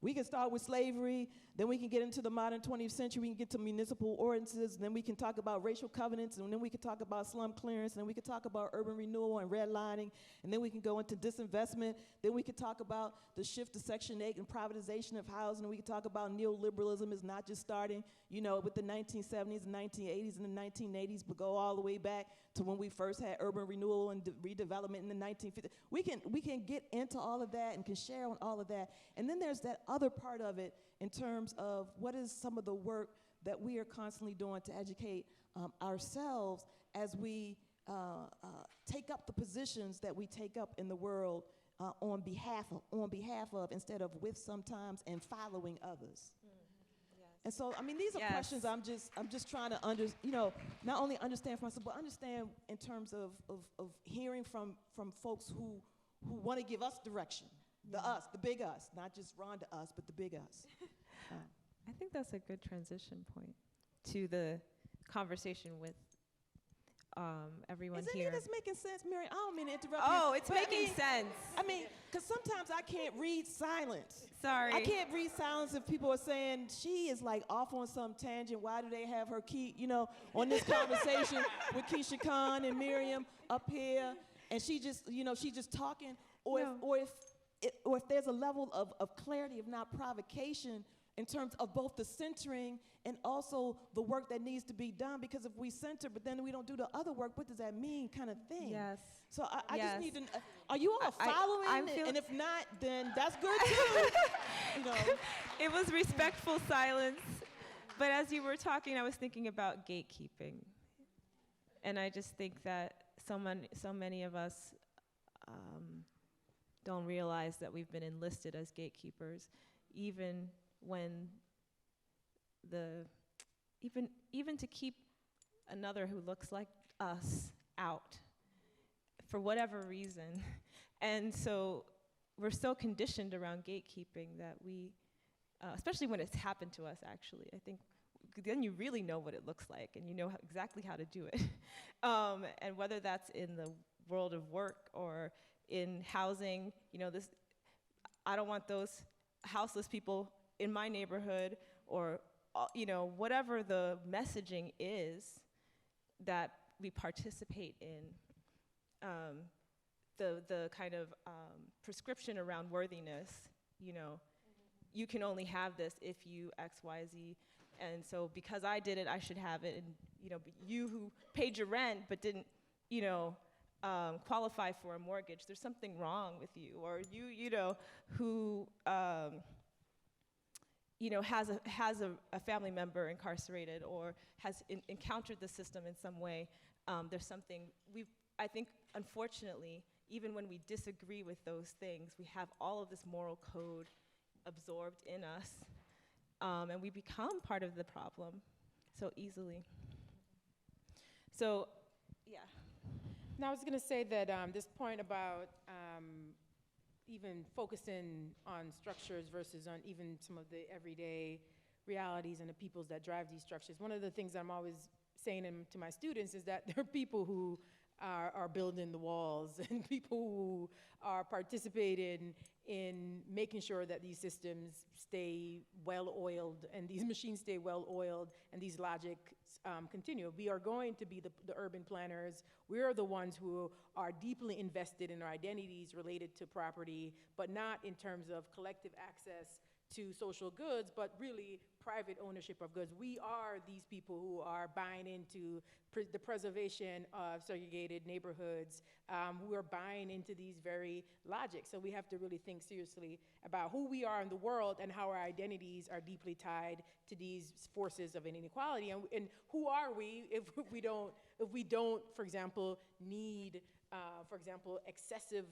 We can start with slavery, then we can get into the modern 20th century, we can get to municipal ordinances, then we can talk about racial covenants, and then we can talk about slum clearance, and then we can talk about urban renewal and redlining, and then we can go into disinvestment, then we can talk about the shift to Section 8 and privatization of housing, and we can talk about neoliberalism is not just starting, with the 1970s and 1980s and the 1980s, but go all the way back to when we first had urban renewal and redevelopment in the 1950s. We can get into all of that and can share on all of that. And then there's that other part of it in terms of what is some of the work that we are constantly doing to educate ourselves as we take up the positions that we take up in the world on behalf of instead of with sometimes and following others. And so, these are questions I'm just trying to not only understand for myself, but understand in terms of hearing from folks who want to give us direction, the big us, not just Rhonda us, but the big us. I think that's a good transition point to the conversation with everyone Is here. Is any of this making sense, Miriam? I don't mean to interrupt you. Oh, it's making sense. Because sometimes I can't read silence. Sorry. I can't read silence if people are saying, she is like off on some tangent. Why do they have her key, on this conversation with Keisha-Khan and Miriam up here? And she just, she's just talking. Or if there's a level of clarity, if not provocation, in terms of both the centering and also the work that needs to be done. Because if we center, but then we don't do the other work, what does that mean, kind of thing? Yes. So I just need to, are you all following? And if not, then that's good too. It was respectful silence. But as you were talking, I was thinking about gatekeeping. And I just think that so many of us don't realize that we've been enlisted as gatekeepers, even when even to keep another who looks like us out for whatever reason. And so we're so conditioned around gatekeeping that we, especially when it's happened to us actually, I think then you really know what it looks like and you know exactly how to do it. And whether that's in the world of work or in housing, I don't want those houseless people in my neighborhood, or whatever the messaging is that we participate in, the kind of prescription around worthiness, you can only have this if you X, Y, Z, and so because I did it, I should have it, and but you who paid your rent but didn't, qualify for a mortgage, there's something wrong with you, or you who has a family member incarcerated or has encountered the system in some way, there's something I think, unfortunately, even when we disagree with those things, we have all of this moral code absorbed in us, and we become part of the problem so easily. So, yeah. Now, I was going to say that this point about even focusing on structures versus on even some of the everyday realities and the peoples that drive these structures. One of the things that I'm always saying to my students is that there are people who are building the walls and people who are participating in making sure that these systems stay well-oiled and these machines stay well-oiled and these logics continue. We are going to be the urban planners. We are the ones who are deeply invested in our identities related to property, but not in terms of collective access to social goods, but really private ownership of goods. We are these people who are buying into the preservation of segregated neighborhoods. We are buying into these very logics. So we have to really think seriously about who we are in the world and how our identities are deeply tied to these forces of inequality. And who are we if we don't, for example, need, excessive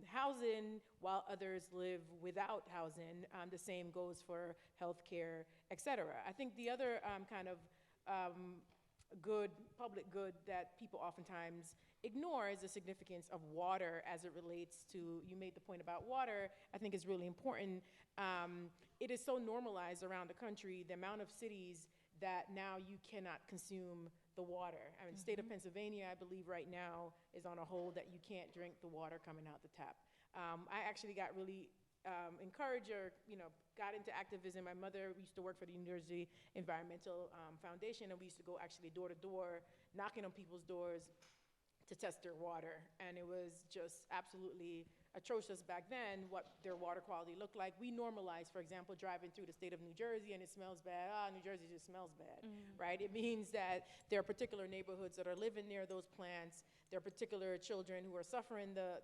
housing while others live without housing. The same goes for healthcare, et cetera. I think the other public good that people oftentimes ignore is the significance of water as it relates to, you made the point about water, I think is really important. It is so normalized around the country, the amount of cities that now you cannot consume the water. I mean, the state of Pennsylvania, I believe right now, is on a hold that you can't drink the water coming out the tap. I actually got really encouraged or, got into activism. My mother used to work for the New Jersey Environmental Foundation, and we used to go actually door to door, knocking on people's doors to test their water. And it was just absolutely atrocious back then what their water quality looked like. We normalized, for example, driving through the state of New Jersey and it smells bad. New Jersey just smells bad, right? It means that there are particular neighborhoods that are living near those plants. There are particular children who are suffering the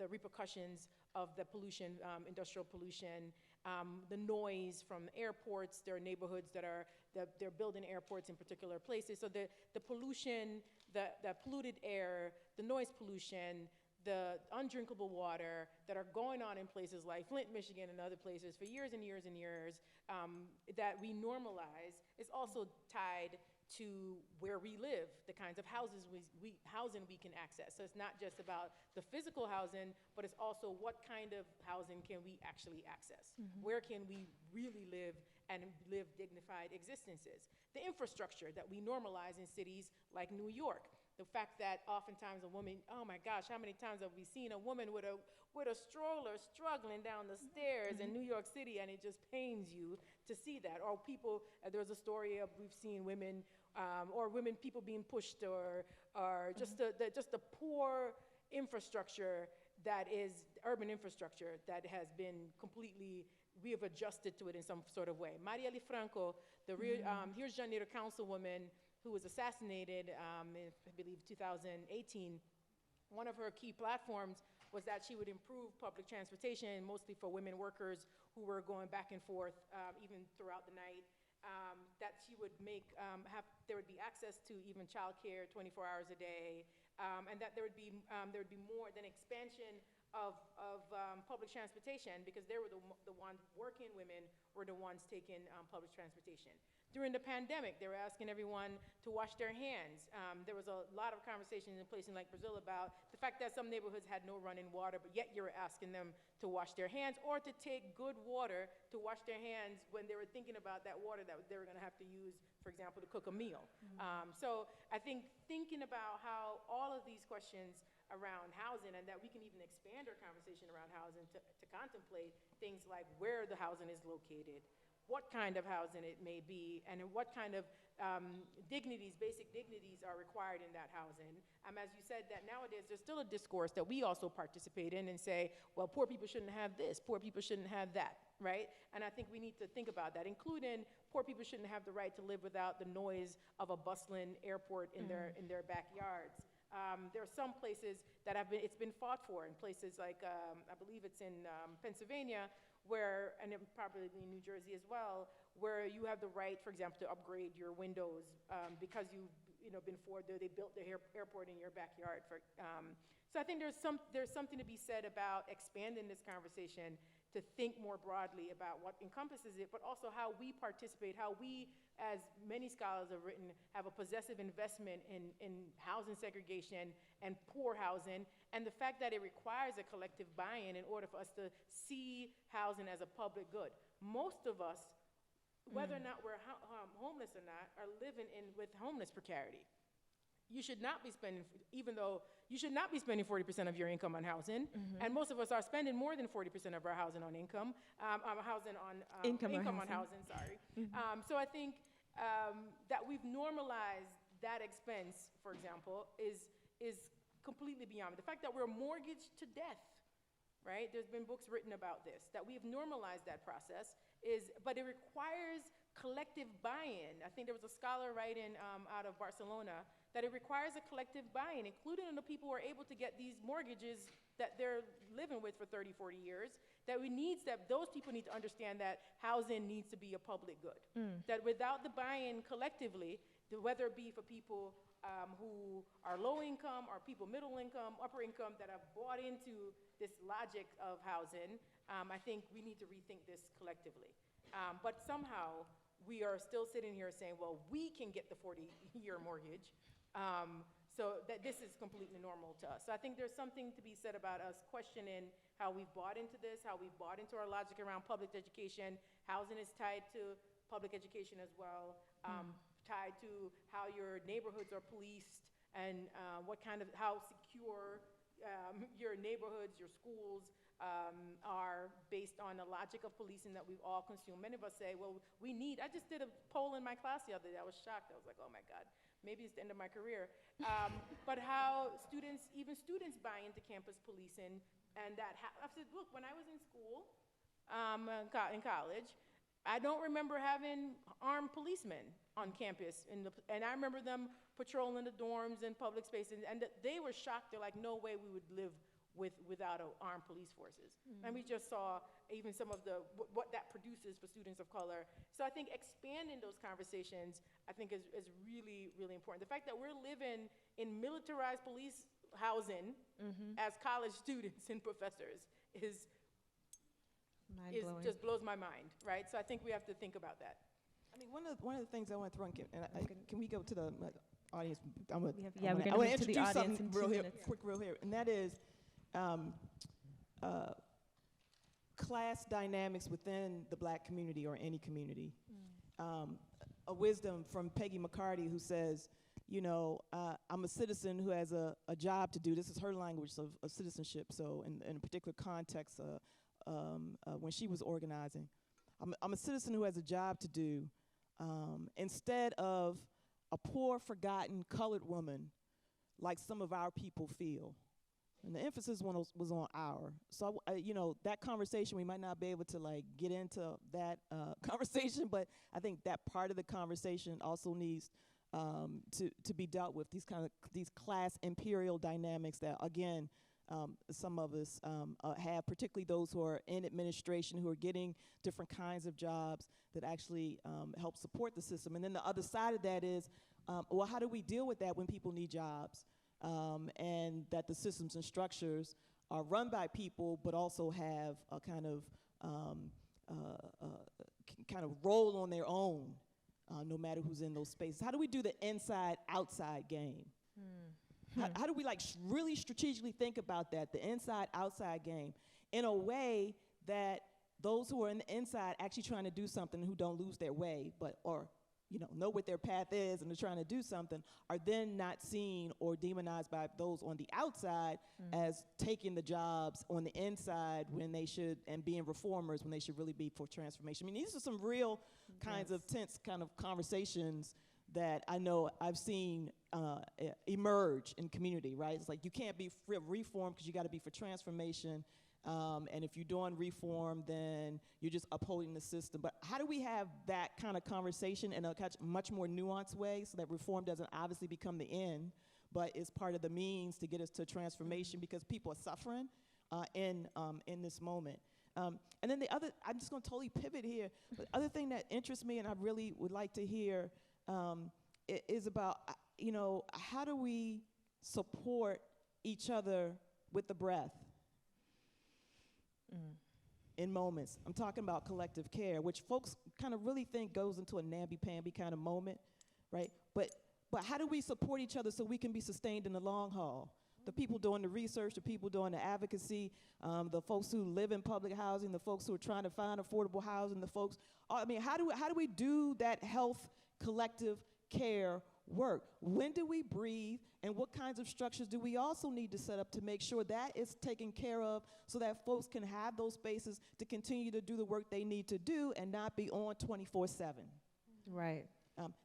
repercussions of the pollution, industrial pollution, the noise from airports. There are neighborhoods they're building airports in particular places. So the pollution, the polluted air, the noise pollution, the undrinkable water that are going on in places like Flint, Michigan, and other places for years and years and years, that we normalize, is also tied to where we live, the kinds of housing we can access. So it's not just about the physical housing, but it's also what kind of housing can we actually access? Where can we really live and live dignified existences? The infrastructure that we normalize in cities like New York. The fact that oftentimes a woman, oh my gosh, how many times have we seen a woman with a stroller struggling down the stairs in New York City, and it just pains you to see that. Or people, there's a story of we've seen women, people being pushed, or just the poor infrastructure that is urban infrastructure that has been completely, we have adjusted to it in some sort of way. Marielle Franco, the Rio de Janeiro councilwoman, who was assassinated in, I believe, 2018, one of her key platforms was that she would improve public transportation, mostly for women workers who were going back and forth even throughout the night, that she would make, there would be access to even childcare 24 hours a day, and that there would be more than expansion of public transportation, because they were the ones, working women were the ones taking public transportation. During the pandemic, they were asking everyone to wash their hands. There was a lot of conversations in places like Brazil about the fact that some neighborhoods had no running water, but yet you were asking them to wash their hands or to take good water to wash their hands when they were thinking about that water that they were going to have to use, for example, to cook a meal. So I think thinking about how all of these questions around housing, and that we can even expand our conversation around housing to contemplate things like where the housing is located, what kind of housing it may be, and what kind of basic dignities are required in that housing. As you said, that nowadays there's still a discourse that we also participate in and say, well, poor people shouldn't have this, poor people shouldn't have that, right? And I think we need to think about that, including poor people shouldn't have the right to live without the noise of a bustling airport in their backyards. There are some places that it's been fought for, in places like, I believe it's in Pennsylvania, where, and probably in New Jersey as well, where you have the right, for example, to upgrade your windows because you've been forward there. They built the airport in your backyard. So I think there's something to be said about expanding this conversation to think more broadly about what encompasses it, but also how we participate, how we, as many scholars have written, have a possessive investment in housing segregation and poor housing, and the fact that it requires a collective buy-in in order for us to see housing as a public good. Most of us, whether or not we're homeless or not, are living with homeless precarity. You should not be spending, even though you should not be spending 40% of your income on housing, and most of us are spending more than 40% of our housing on income, income on housing, sorry. So I think that we've normalized that expense, for example, is completely beyond me. The fact that we're mortgaged to death, right? There's been books written about this, that we've normalized that process, but it requires collective buy-in. I think there was a scholar writing out of Barcelona that it requires a collective buy-in, including the people who are able to get these mortgages that they're living with for 30, 40 years, that those people need to understand that housing needs to be a public good. That without the buy-in collectively, whether it be for people who are low income or people middle income, upper income, that have bought into this logic of housing, I think we need to rethink this collectively. But somehow, we are still sitting here saying, well, we can get the 40-year mortgage, so that this is completely normal to us. So I think there's something to be said about us questioning how we've bought into this, how we've bought into our logic around public education. Housing is tied to public education as well, tied to how your neighborhoods are policed and how secure your neighborhoods, your schools are based on the logic of policing that we've all consumed. Many of us say, well, I just did a poll in my class the other day. I was shocked. I was like, oh my God, maybe it's the end of my career. But how even students buy into campus policing, and I said, look, when I was in school, in college, I don't remember having armed policemen on campus, and I remember them patrolling the dorms and public spaces, and they were shocked. They're like, no way we would live without armed police forces. And we just saw even some of what that produces for students of color. So I think expanding those conversations, I think is really, really important. The fact that we're living in militarized police housing as college students and professors is just blows my mind, right? So I think we have to think about that. I mean, one of the things I want to throw in, can we go to the audience? We're going to move to the audience in 2 minutes. Real here, and that is class dynamics within the Black community or any community. A wisdom from Peggy McCarty, who says, I'm a citizen who has a job to do. This is her language of citizenship. So in a particular context, when she was organizing, I'm a citizen who has a job to do. Instead of a poor, forgotten colored woman, like some of our people feel. And the emphasis was on our. So, that conversation, we might not be able to get into that conversation, but I think that part of the conversation also needs to be dealt with, these class imperial dynamics that, again, some of us have, particularly those who are in administration, who are getting different kinds of jobs that actually help support the system. And then the other side of that is, how do we deal with that when people need jobs? And that the systems and structures are run by people, but also have a kind of role on their own, no matter who's in those spaces. How do we do the inside-outside game? How do we really strategically think about that, the inside-outside game, in a way that those who are in the inside actually trying to do something, who don't lose their way, or know what their path is and they're trying to do something, are then not seen or demonized by those on the outside as taking the jobs on the inside when they should, and being reformers when they should really be for transformation. I mean, these are some real kinds of tense kind of conversations that I know I've seen emerge in community, right? It's like you can't be for reform because you got to be for transformation. And if you're doing reform, then you're just upholding the system. But how do we have that kind of conversation in a much more nuanced way so that reform doesn't obviously become the end, but is part of the means to get us to transformation, because people are suffering in this moment. And then I'm just going to totally pivot here, but the other thing that interests me and I really would like to hear is about, how do we support each other with the breath in moments. I'm talking about collective care, which folks kind of really think goes into a namby-pamby kind of moment, right? But how do we support each other so we can be sustained in the long haul? The people doing the research, the people doing the advocacy, the folks who live in public housing, the folks who are trying to find affordable housing, the folks, I mean, how do we do that health collective care work? When do we breathe, and what kinds of structures do we also need to set up to make sure that is taken care of so that folks can have those spaces to continue to do the work they need to do and not be on 24/7? Right.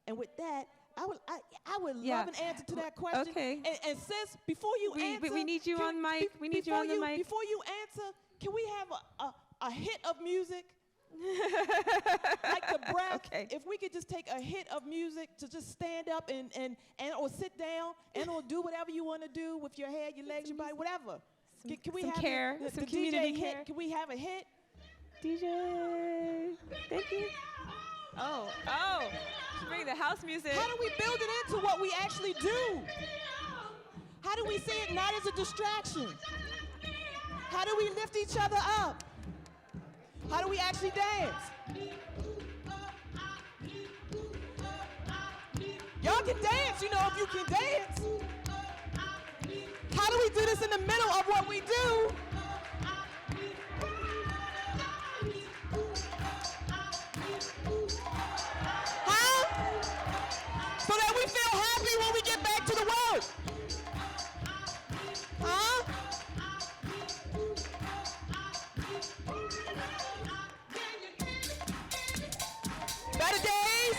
And with that, I would love an answer to that question. Okay. And sis, before you answer, we need you on mic. We need you on the mic. Before you answer, can we have a hit of music? Like the breath. Okay. If we could just take a hit of music to just stand up and or sit down and or do whatever you want to do with your head, your legs, your body, whatever. Can we some have care, some the community DJ care. hit? Can we have a hit? DJ. Thank you. Oh, bring the house music. How do we build it into what we actually do? How do we see it not as a distraction? How do we lift each other up? How do we actually dance? Y'all can dance, you know, if you can dance. How do we do this in the middle of what we do? So that we feel happy when we get back to the work. Huh? Better days?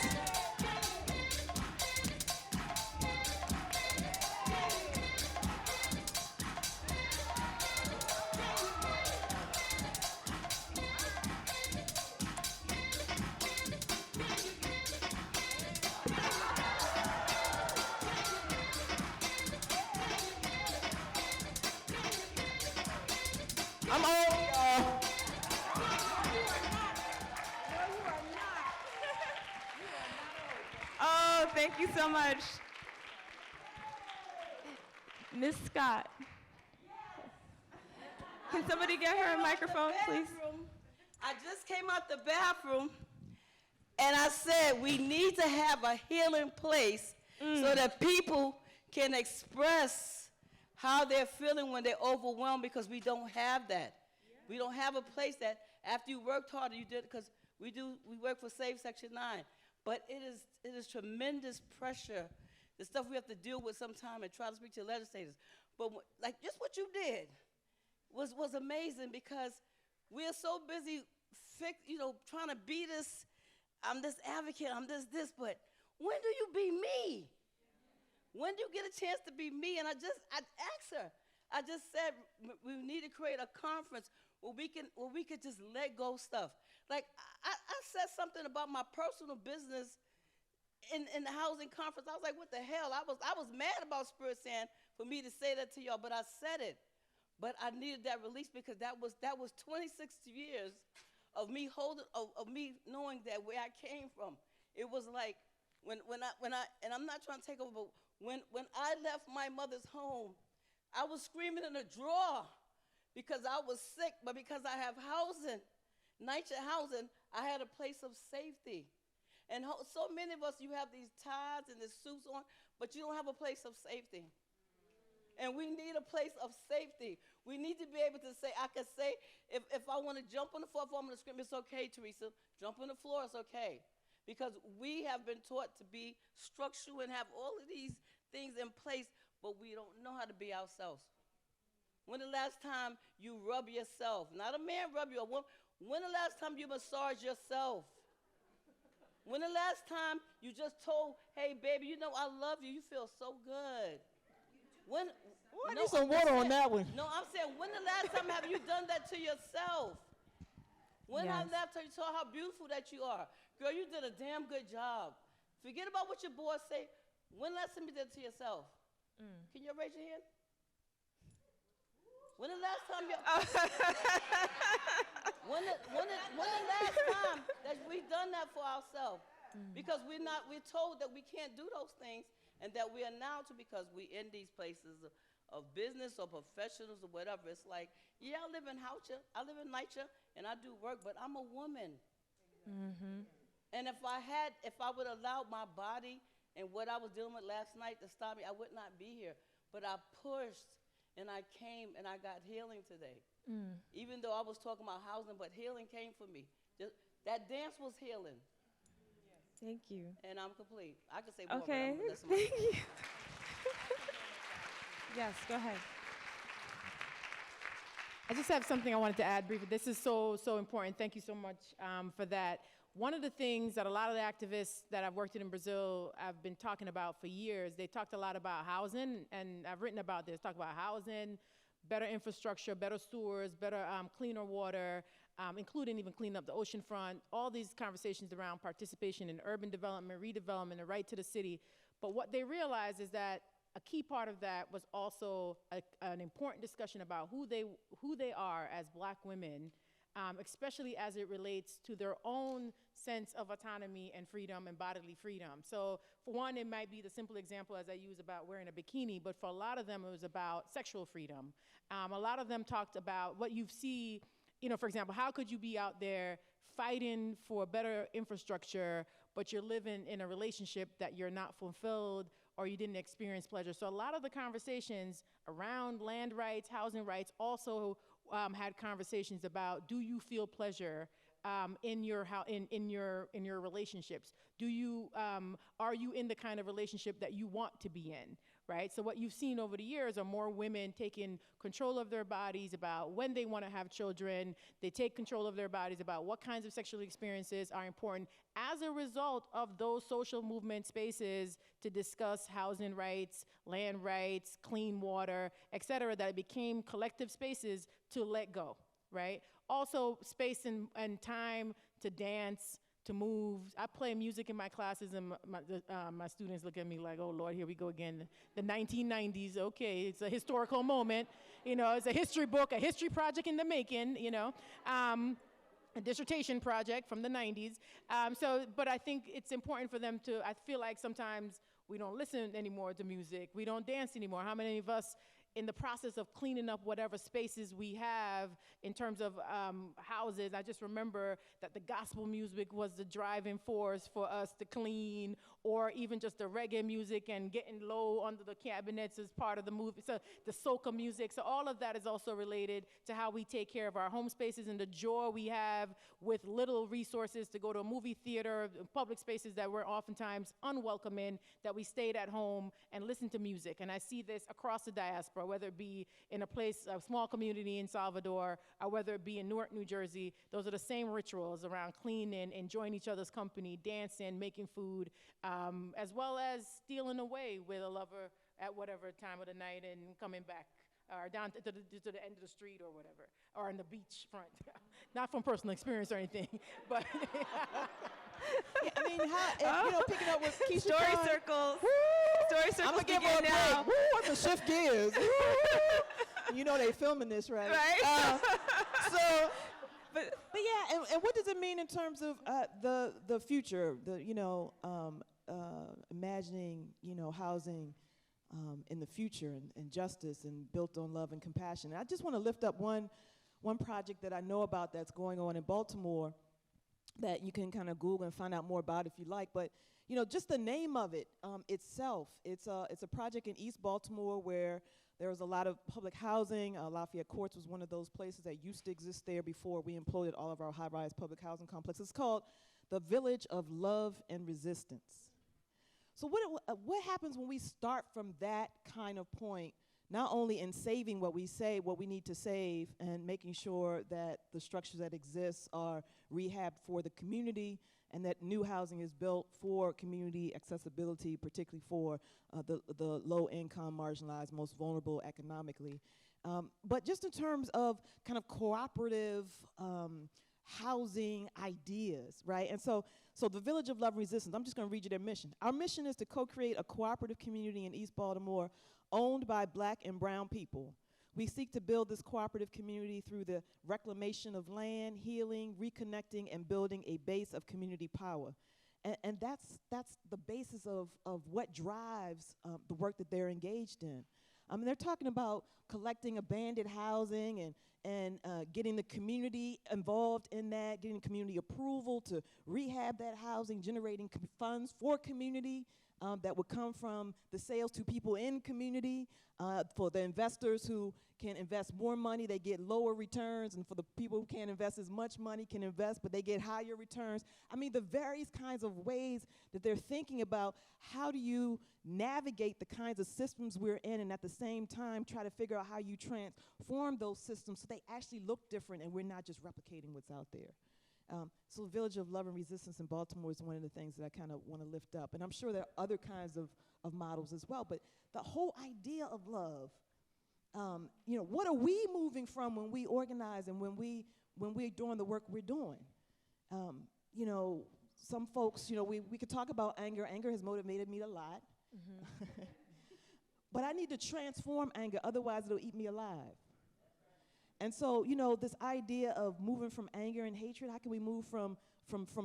I'm old, y'all. Oh, thank you so much. Miss Scott. Can somebody get her a microphone, please? I just came out the bathroom, and I said we need to have a healing place so that people can express how they're feeling when they're overwhelmed, because we don't have that. Yeah. We don't have a place that after you worked harder, you did, because we work for Save Section 9, but it is tremendous pressure, the stuff we have to deal with sometime and try to speak to legislators. But like just what you did was amazing, because we are so busy trying to be this, I'm this advocate, I'm this, but when do you be me? When do you get a chance to be me? And I asked her, I just said we need to create a conference where we could just let go stuff. Like I said something about my personal business in the housing conference. I was like, what the hell? I was mad about Spirit saying for me to say that to y'all, but I said it. But I needed that release, because that was 26 years of me of me knowing that where I came from. It was like when I and I'm not trying to take over, but when I left my mother's home, I was screaming in a drawer because I was sick, but because I have housing, NYCHA housing, I had a place of safety. And so many of us, you have these ties and these suits on, but you don't have a place of safety. And we need a place of safety. We need to be able to say, I can say, if I want to jump on the floor, if I'm going to scream, it's okay, Teresa. Jump on the floor, it's okay. Because we have been taught to be structural and have all of these things in place, but we don't know how to be ourselves. When the last time you rub yourself? Not a man rub you. When the last time you massage yourself? When the last time you just told, hey, baby, you know I love you. You feel so good. I need some water on that one. No, I'm saying, when the last time have you done that to yourself? When I left her, you saw how beautiful that you are. Girl, you did a damn good job. Forget about what your boys say. When last time you did it to yourself? Can you raise your hand? When the last time you... when the last time that we've done that for ourselves? Because we're told that we can't do those things, and that we are now to, because we're in these places of business or professionals or whatever. It's like, yeah, I live in Houcher, I live in Nitcher, and I do work, but I'm a woman. And if I would allow my body and what I was dealing with last night to stop me, I would not be here. But I pushed, and I came, and I got healing today. Even though I was talking about housing, but healing came for me. That dance was healing. Thank you. And I'm complete. I could say more, Okay. but that's my Thank you. Yes, go ahead. I just have something I wanted to add briefly. This is so important. Thank you so much for that. One of the things that a lot of the activists that I've worked in Brazil have been talking about for years, they talked a lot about housing, and I've written about this, talk about housing, better infrastructure, better sewers, better cleaner water, including even cleaning up the ocean front, all these conversations around participation in urban development, redevelopment, the right to the city. But what they realized is that a key part of that was also an important discussion about who they are as Black women, especially as it relates to their own sense of autonomy and freedom and bodily freedom. So for one, it might be the simple example as I use about wearing a bikini, but for a lot of them, it was about sexual freedom. A lot of them talked about what you see, for example, how could you be out there fighting for better infrastructure, but you're living in a relationship that you're not fulfilled or you didn't experience pleasure. So a lot of the conversations around land rights, housing rights also had conversations about, do you feel pleasure in your relationships? Are you in the kind of relationship that you want to be in, right? So what you've seen over the years are more women taking control of their bodies about when they want to have children. They take control of their bodies about what kinds of sexual experiences are important as a result of those social movement spaces to discuss housing rights, land rights, clean water, et cetera, that it became collective spaces to let go, right? Also space and time to dance, to move. I play music in my classes, and my students look at me like, oh Lord, here we go again. The 1990s, okay, it's a historical moment. It's a history book, a history project in the making, a dissertation project from the 90s. But I think it's important for them to, I feel like sometimes we don't listen anymore to music. We don't dance anymore. How many of us, in the process of cleaning up whatever spaces we have in terms of houses, I just remember that the gospel music was the driving force for us to clean, or even just the reggae music and getting low under the cabinets as part of the movie, so the soca music. So all of that is also related to how we take care of our home spaces and the joy we have with little resources to go to a movie theater, public spaces that we're oftentimes unwelcome in, that we stayed at home and listened to music. And I see this across the diaspora, whether it be in a small community in Salvador, or whether it be in Newark, New Jersey. Those are the same rituals around cleaning, enjoying each other's company, dancing, making food, as well as stealing away with a lover at whatever time of the night and coming back, or down to the end of the street or whatever, or on the beach front. Not from personal experience or anything, but Yeah, I mean, picking up with Keisha-Khan. Story circles. Story circles I'm gonna give begin her a now. break. Woo, what the shift gears. They filming this, right? Right. But yeah, and what does it mean in terms of the future? Imagining housing in the future and justice and built on love and compassion. And I just want to lift up one project that I know about that's going on in Baltimore that you can kind of Google and find out more about if you like. But just the name of it itself, it's a project in East Baltimore where there was a lot of public housing. Lafayette Courts was one of those places that used to exist there before we imploded all of our high-rise public housing complexes. It's called the Village of Love and Resistance. So what happens when we start from that kind of point, not only in saving what we need to save, and making sure that the structures that exist are rehabbed for the community, and that new housing is built for community accessibility, particularly for the low-income, marginalized, most vulnerable economically. But just in terms of kind of cooperative housing ideas, right? And so the Village of Love and Resistance, I'm just going to read you their mission. Our mission is to co-create a cooperative community in East Baltimore owned by Black and brown people. We seek to build this cooperative community through the reclamation of land, healing, reconnecting, and building a base of community power. And that's the basis of what drives the work that they're engaged in. They're talking about collecting abandoned housing and getting the community involved in that, getting community approval to rehab that housing, generating funds for community that would come from the sales to people in community. For the investors who can invest more money, they get lower returns, and for the people who can't invest as much money can invest, but they get higher returns. I mean, the various kinds of ways that they're thinking about how do you navigate the kinds of systems we're in, and at the same time try to figure out how you transform those systems so they actually look different and we're not just replicating what's out there. So the Village of Love and Resistance in Baltimore is one of the things that I kind of want to lift up. And I'm sure there are other kinds of models as well. But the whole idea of love, what are we moving from when we organize and when we're doing the work we're doing? Some folks, we could talk about anger. Anger has motivated me a lot. Mm-hmm. But I need to transform anger, otherwise it'll eat me alive. And so, this idea of moving from anger and hatred, how can we move from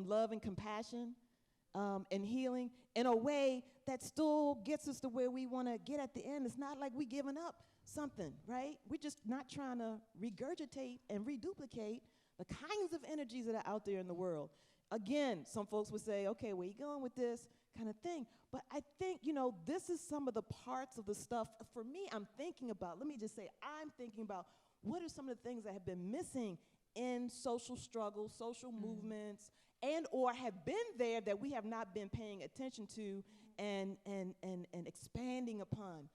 love and compassion and healing in a way that still gets us to where we want to get at the end? It's not like we giving up something, right? We're just not trying to regurgitate and reduplicate the kinds of energies that are out there in the world. Again, some folks would say, okay, where you going with this kind of thing? But I think, this is some of the parts of the stuff, for me, I'm thinking about what are some of the things that have been missing in social struggles, social movements, and or have been there that we have not been paying attention to and expanding upon.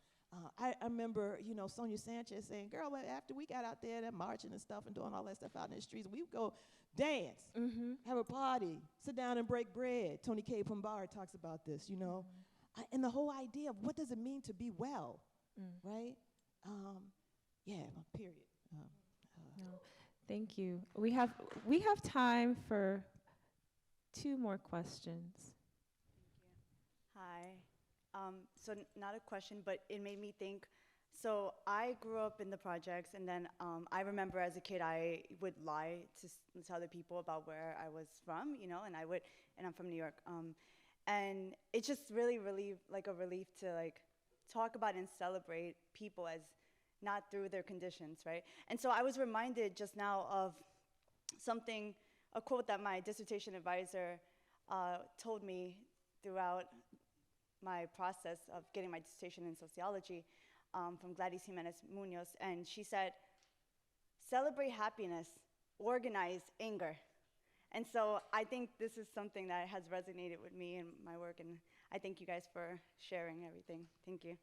I remember, Sonia Sanchez saying, girl, after we got out there and marching and stuff and doing all that stuff out in the streets, we would go dance, have a party, sit down and break bread. Tony K. Pumbar talks about this, and the whole idea of what does it mean to be well, right? Period. No, thank you. We have time for 2 more questions. Hi. So not a question, but it made me think. So I grew up in the projects, and then I remember as a kid I would lie to other people about where I was from, and I'm from New York. And it's just really a relief to talk about and celebrate people as not through their conditions, right? And so I was reminded just now of a quote that my dissertation advisor told me throughout my process of getting my dissertation in sociology from Gladys Jimenez Munoz, and she said, celebrate happiness, organize anger. And so I think this is something that has resonated with me in my work, and I thank you guys for sharing everything. Thank you.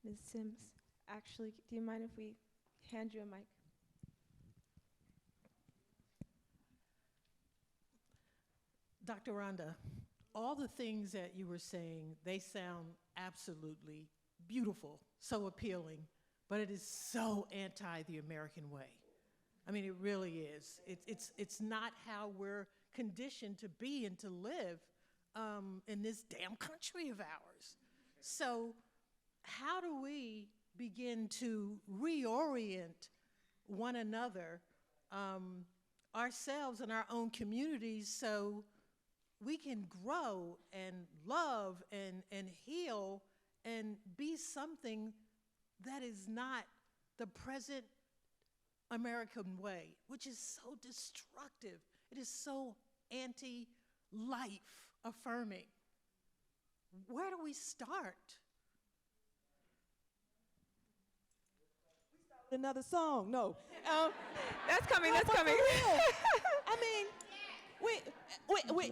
Ms. Sims, actually, do you mind if we hand you a mic? Dr. Rhonda, all the things that you were saying, they sound absolutely beautiful, so appealing, but it is so anti the American way. I mean, it really is. It's not how we're conditioned to be and to live in this damn country of ours. So how do we begin to reorient one another, ourselves and our own communities, so we can grow and love and heal and be something that is not the present American way, which is so destructive. It is so anti-life affirming. Where do we start? Another song, no. That's coming. I mean,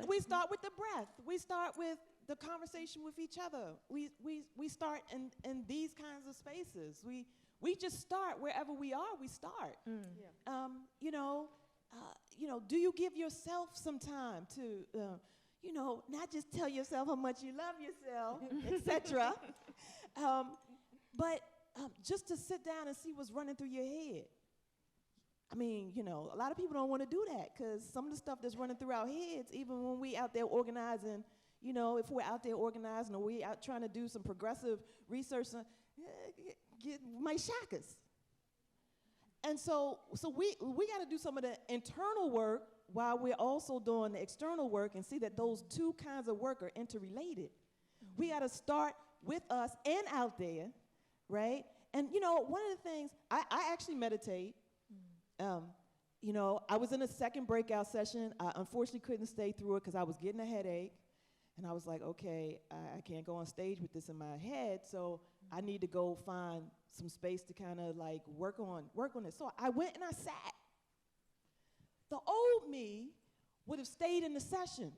we start with the breath. We start with the conversation with each other. We start in these kinds of spaces. We just start wherever we are. We start. Do you give yourself some time to, not just tell yourself how much you love yourself, etc. But just to sit down and see what's running through your head. I mean, a lot of people don't want to do that because some of the stuff that's running through our heads, even when we out there organizing, if we're out there organizing or we out trying to do some progressive research, might shock us. And so we got to do some of the internal work while we're also doing the external work and see that those two kinds of work are interrelated. We got to start with us and out there, right? And you know, one of the things, I actually meditate. You know, I was in a second breakout session. I unfortunately couldn't stay through it because I was getting a headache. And I was like, okay, I can't go on stage with this in my head, so I need to go find some space to kind of like work on it. So I went and I sat. The old me would have stayed in the session.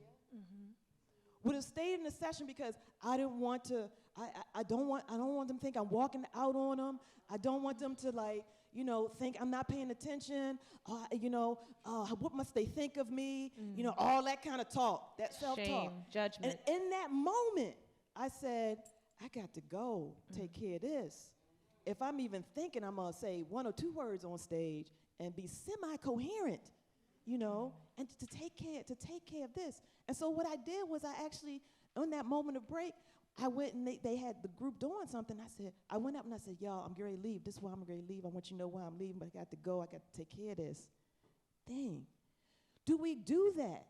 Would have stayed in the session because I didn't want to, I don't want them to think I'm walking out on them. I don't want them to like, you know, think I'm not paying attention. You know, what must they think of me? You know, all that kind of talk, that self-talk. Shame, judgment. And in that moment, I said, I got to go take care of this. If I'm even thinking I'm gonna say 1 or 2 words on stage and be semi-coherent, you know, and to take care of this. And so what I did was I actually, on that moment of break, I went and they had the group doing something. I went up and I said, y'all, I'm getting ready to leave. This is why I'm getting ready to leave. I want you to know why I'm leaving, but I got to go. I got to take care of this thing. Do we do that?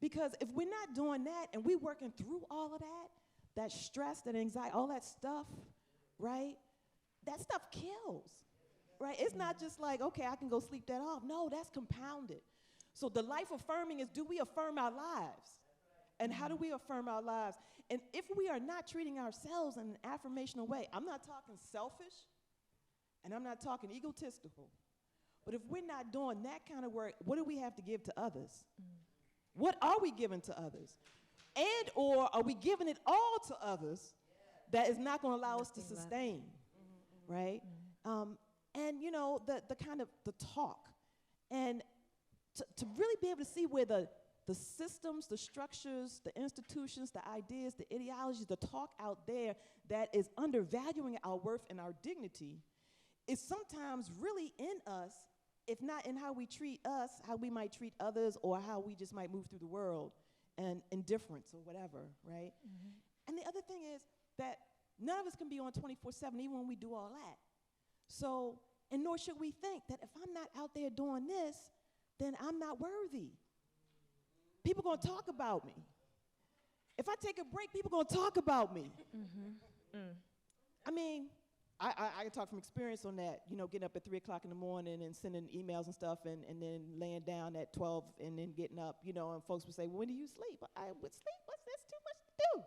Because if we're not doing that and we're working through all of that stress, that anxiety, all that stuff, right? That stuff kills, right? It's not just like, okay, I can go sleep that off. No, that's compounded. So the life affirming is, do we affirm our lives? And how do we affirm our lives? And if we are not treating ourselves in an affirmational way, I'm not talking selfish, and I'm not talking egotistical, but if we're not doing that kind of work, what do we have to give to others? What are we giving to others? And or are we giving it all to others that is not going to allow us to sustain, right? And you know, the kind of the talk, and to really be able to see where the systems, the structures, the institutions, the ideas, the ideologies, the talk out there that is undervaluing our worth and our dignity is sometimes really in us, if not in how we treat us, how we might treat others, or how we just might move through the world, and indifference or whatever, right? And the other thing is that none of us can be on 24/7 even when we do all that. So, and nor should we think that if I'm not out there doing this, then I'm not worthy. People gonna talk about me. If I take a break, people gonna talk about me. I mean, I can talk from experience on that, you know, getting up at 3 o'clock in the morning and sending emails and stuff, and then laying down at 12 and then getting up, you know, and folks would say, well, when do you sleep? I would sleep, that's too much to do.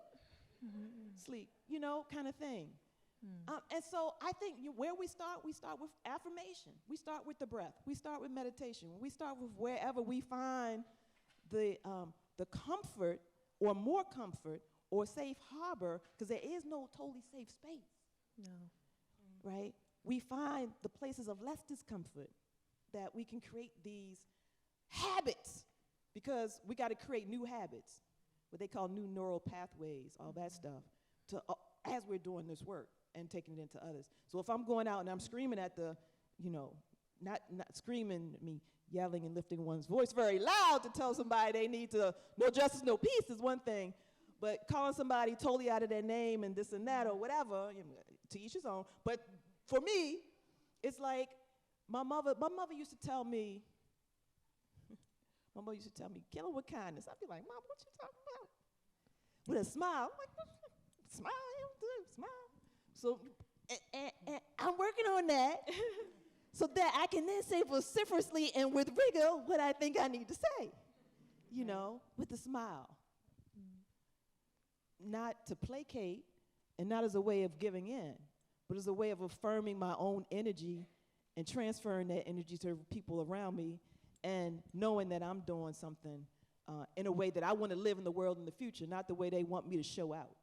Sleep, you know, kind of thing. And so I think where we start with affirmation. We start with the breath. We start with meditation. We start with wherever we find the comfort or more comfort or safe harbor, because there is no totally safe space. No. Right? We find the places of less discomfort that we can create these habits, because we got to create new habits, what they call new neural pathways, all that stuff, to as we're doing this work and taking it into others. So if I'm going out and I'm screaming at the, you know, not screaming, I mean, yelling and lifting one's voice very loud to tell somebody they need to, no justice, no peace is one thing, but calling somebody totally out of their name and this and that or whatever, you know, to each his own. But for me, it's like my mother used to tell me, kill her with kindness. I'd be like, Mom, what you talking about? With a smile. I'm like, smile, smile. So, and I'm working on that so that I can then say vociferously and with rigor what I think I need to say, you know, with a smile. Not to placate and not as a way of giving in, but as a way of affirming my own energy and transferring that energy to people around me, and knowing that I'm doing something in a way that I want to live in the world in the future, not the way they want me to show out.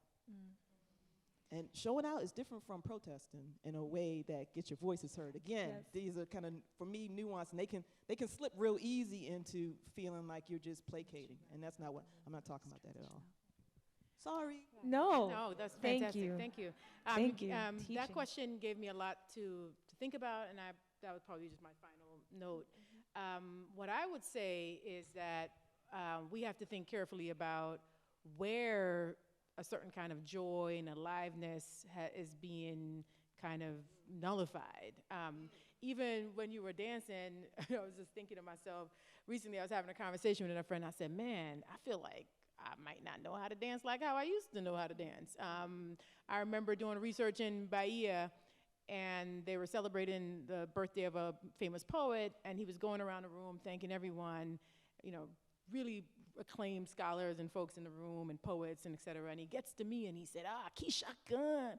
And showing out is different from protesting in a way that gets your voices heard. Again, these are kind of, for me, nuanced, and they can slip real easy into feeling like you're just placating, and that's not what, I'm not talking about that at all. Sorry. No. No, that's Thank fantastic. you. Thank you. Thank you. That Teaching. question gave me a lot to think about, and that was probably just my final note. What I would say is that we have to think carefully about where a certain kind of joy and aliveness is being kind of nullified. even when you were dancing, I was just thinking to myself, recently I was having a conversation with a friend. I said, man, I feel like I might not know how to dance like how I used to know how to dance. I remember doing research in Bahia, and they were celebrating the birthday of a famous poet, and he was going around the room thanking everyone, you know, really acclaimed scholars and folks in the room and poets and et cetera. And he gets to me and he said, Keisha-Khan,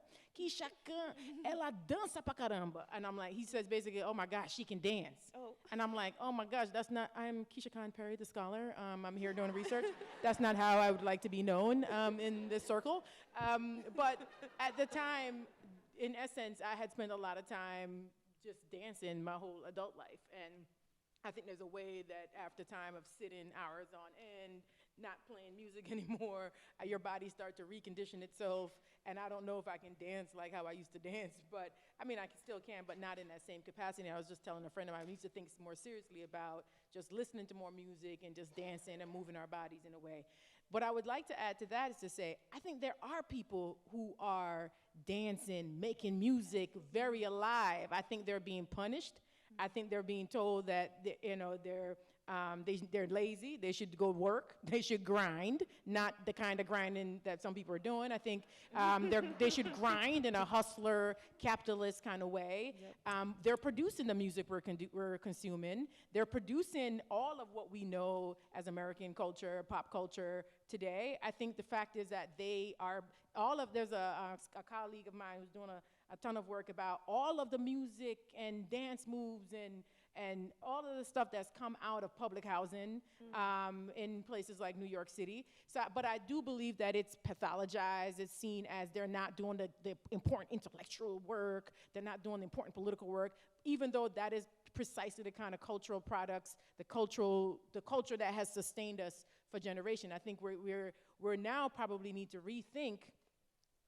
ela dança pa caramba. And I'm like, he says basically, oh my gosh, she can dance. Oh. And I'm like, oh my gosh, that's not, I'm Keisha-Khan Perry, the scholar. I'm here doing research. That's not how I would like to be known in this circle. But at the time, in essence, I had spent a lot of time just dancing my whole adult life. And I think there's a way that after time of sitting hours on end, not playing music anymore, your body starts to recondition itself. And I don't know if I can dance like how I used to dance, but I mean, I still can, but not in that same capacity. I was just telling a friend of mine, we need to think more seriously about just listening to more music and just dancing and moving our bodies in a way. What I would like to add to that is to say, I think there are people who are dancing, making music very alive. I think they're being punished. I think they're being told that they're lazy. They should go work. They should grind, not the kind of grinding that some people are doing. I think they should grind in a hustler, capitalist kind of way. Yep. They're producing the music we're consuming. They're producing all of what we know as American culture, pop culture today. I think the fact is that they are there's a colleague of mine who's doing a ton of work about all of the music and dance moves and all of the stuff that's come out of public housing in places like New York City. So, but I do believe that it's pathologized. It's seen as they're not doing the important intellectual work. They're not doing the important political work, even though that is precisely the kind of cultural products, the culture that has sustained us for generations. I think we're now probably need to rethink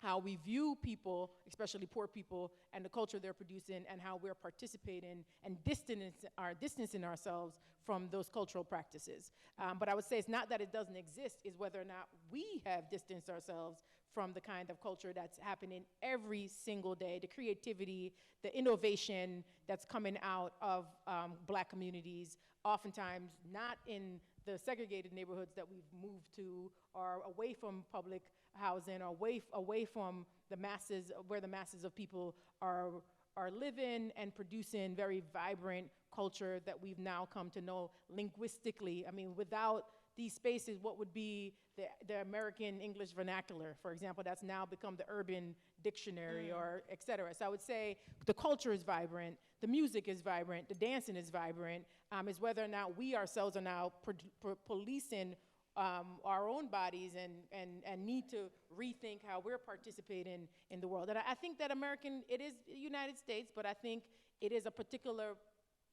how we view people, especially poor people, and the culture they're producing, and how we're participating and distancing ourselves from those cultural practices. But I would say it's not that it doesn't exist, it's whether or not we have distanced ourselves from the kind of culture that's happening every single day, the creativity, the innovation that's coming out of Black communities, oftentimes not in the segregated neighborhoods that we've moved to, or away from public housing, or away from the masses, where the masses of people are living and producing very vibrant culture that we've now come to know linguistically. I mean, without these spaces, what would be the American English vernacular, for example, that's now become the urban dictionary, or et cetera. So I would say the culture is vibrant, the music is vibrant, the dancing is vibrant. Is whether or not we ourselves are now policing our own bodies and need to rethink how we're participating in the world. And I think that it is the United States, but I think it is a particular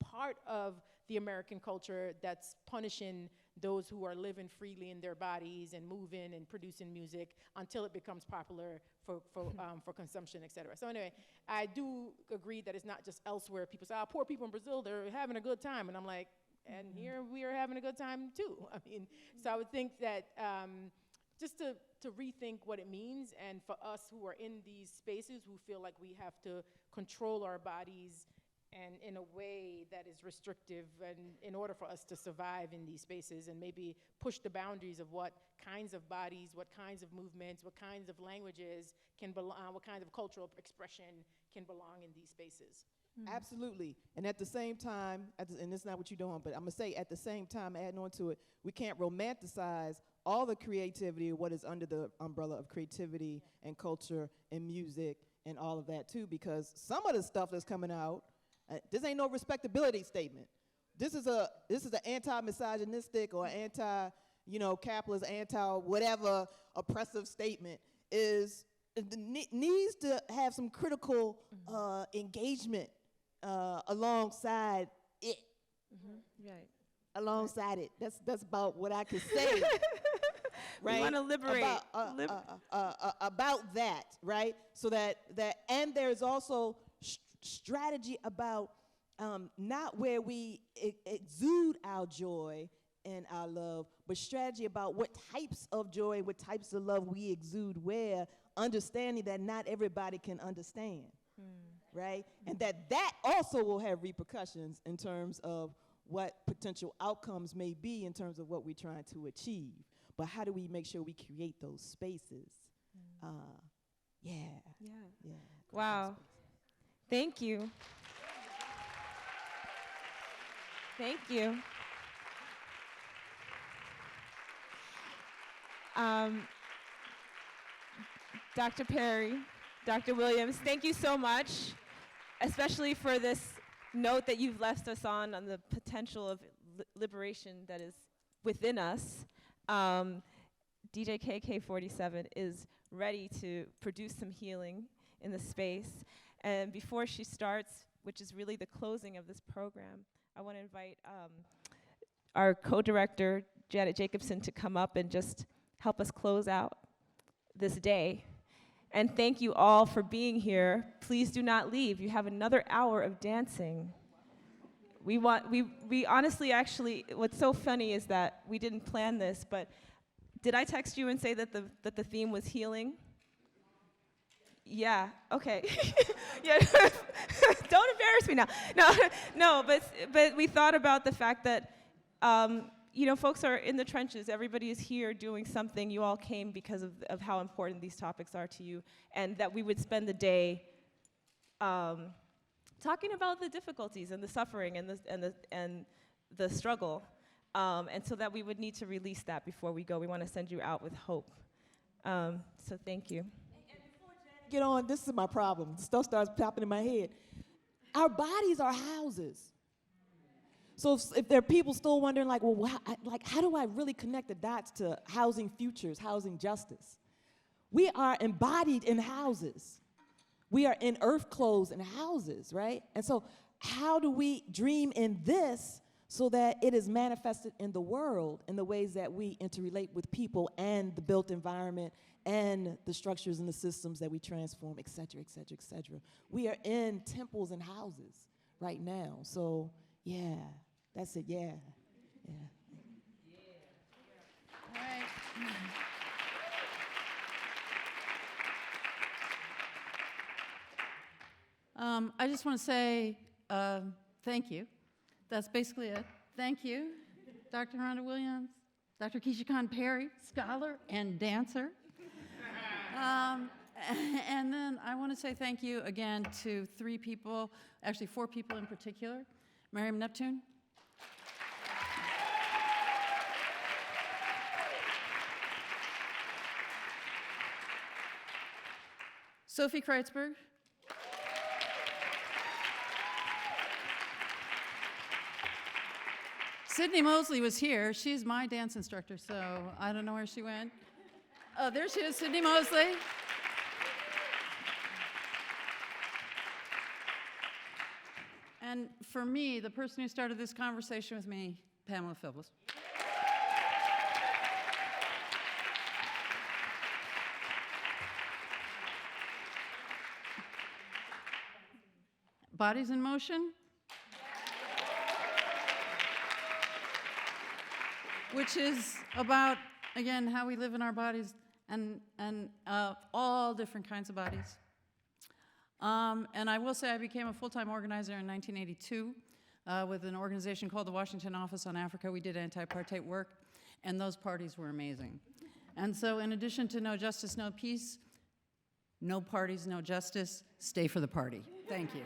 part of the American culture that's punishing those who are living freely in their bodies and moving and producing music until it becomes popular for consumption, et cetera. So anyway, I do agree that it's not just elsewhere. People say, poor people in Brazil, they're having a good time. And I'm like, and here we are having a good time too. I mean, so I would think that just to rethink what it means, and for us who are in these spaces who feel like we have to control our bodies and in a way that is restrictive, and in order for us to survive in these spaces, and maybe push the boundaries of what kinds of bodies, what kinds of movements, what kinds of languages can belong, what kinds of cultural expression can belong in these spaces. Absolutely. And at the same time, and it's not what you're doing, but I'm going to say at the same time, adding on to it, we can't romanticize all the creativity, what is under the umbrella of creativity and culture and music and all of that too, because some of the stuff that's coming out, this ain't no respectability statement. This is an anti-misogynistic or capitalist, anti-whatever oppressive statement. Needs to have some critical engagement alongside it. Right. Alongside it. That's about what I can say. Right? We want to liberate. About that, right? So that and there's also strategy about not where we exude our joy and our love, but strategy about what types of joy, what types of love we exude where, understanding that not everybody can understand. right? And that also will have repercussions in terms of what potential outcomes may be in terms of what we're trying to achieve. But how do we make sure we create those spaces? Yeah. Wow. Thank you. Thank you. Dr. Perry, Dr. Williams, thank you so much, especially for this note that you've left us on the potential of liberation that is within us. DJ KK47 is ready to produce some healing in the space. And before she starts, which is really the closing of this program, I want to invite our co-director, Janet Jacobson, to come up and just help us close out this day. And thank you all for being here. Please do not leave. You have another hour of dancing. We honestly, actually, what's so funny is that we didn't plan this, but did I text you and say that the theme was healing? Yeah, okay. Yeah. Don't embarrass me now. No, but we thought about the fact that folks are in the trenches. Everybody is here doing something. You all came because of how important these topics are to you, and that we would spend the day talking about the difficulties and the suffering and the struggle, and so that we would need to release that before we go. We want to send you out with hope. So thank you. And before Janet get on, this is my problem. Stuff starts popping in my head. Our bodies are houses. So if there are people still wondering, like, well, how do I really connect the dots to housing futures, housing justice? We are embodied in houses. We are in earth clothes and houses, right? And so how do we dream in this so that it is manifested in the world in the ways that we interrelate with people and the built environment and the structures and the systems that we transform, et cetera, et cetera, et cetera. We are in temples and houses right now. So, yeah. That's it, yeah. All right. I just want to say thank you. That's basically it. Thank you, Dr. Rhonda Williams, Dr. Keisha-Khan Perry, scholar and dancer. And then I want to say thank you again to 3 people, actually 4 people in particular. Miriam Neptune. Sophie Kreitzberg. Sydney Mosley was here. She's my dance instructor, so I don't know where she went. Oh, there she is, Sydney Mosley. And for me, the person who started this conversation with me, Pamela Phillips. Bodies in Motion, which is about, again, how we live in our bodies and all different kinds of bodies. And I will say I became a full-time organizer in 1982 with an organization called the Washington Office on Africa. We did anti-apartheid work, and those parties were amazing. And so in addition to no justice, no peace, no parties, no justice, stay for the party. Thank you.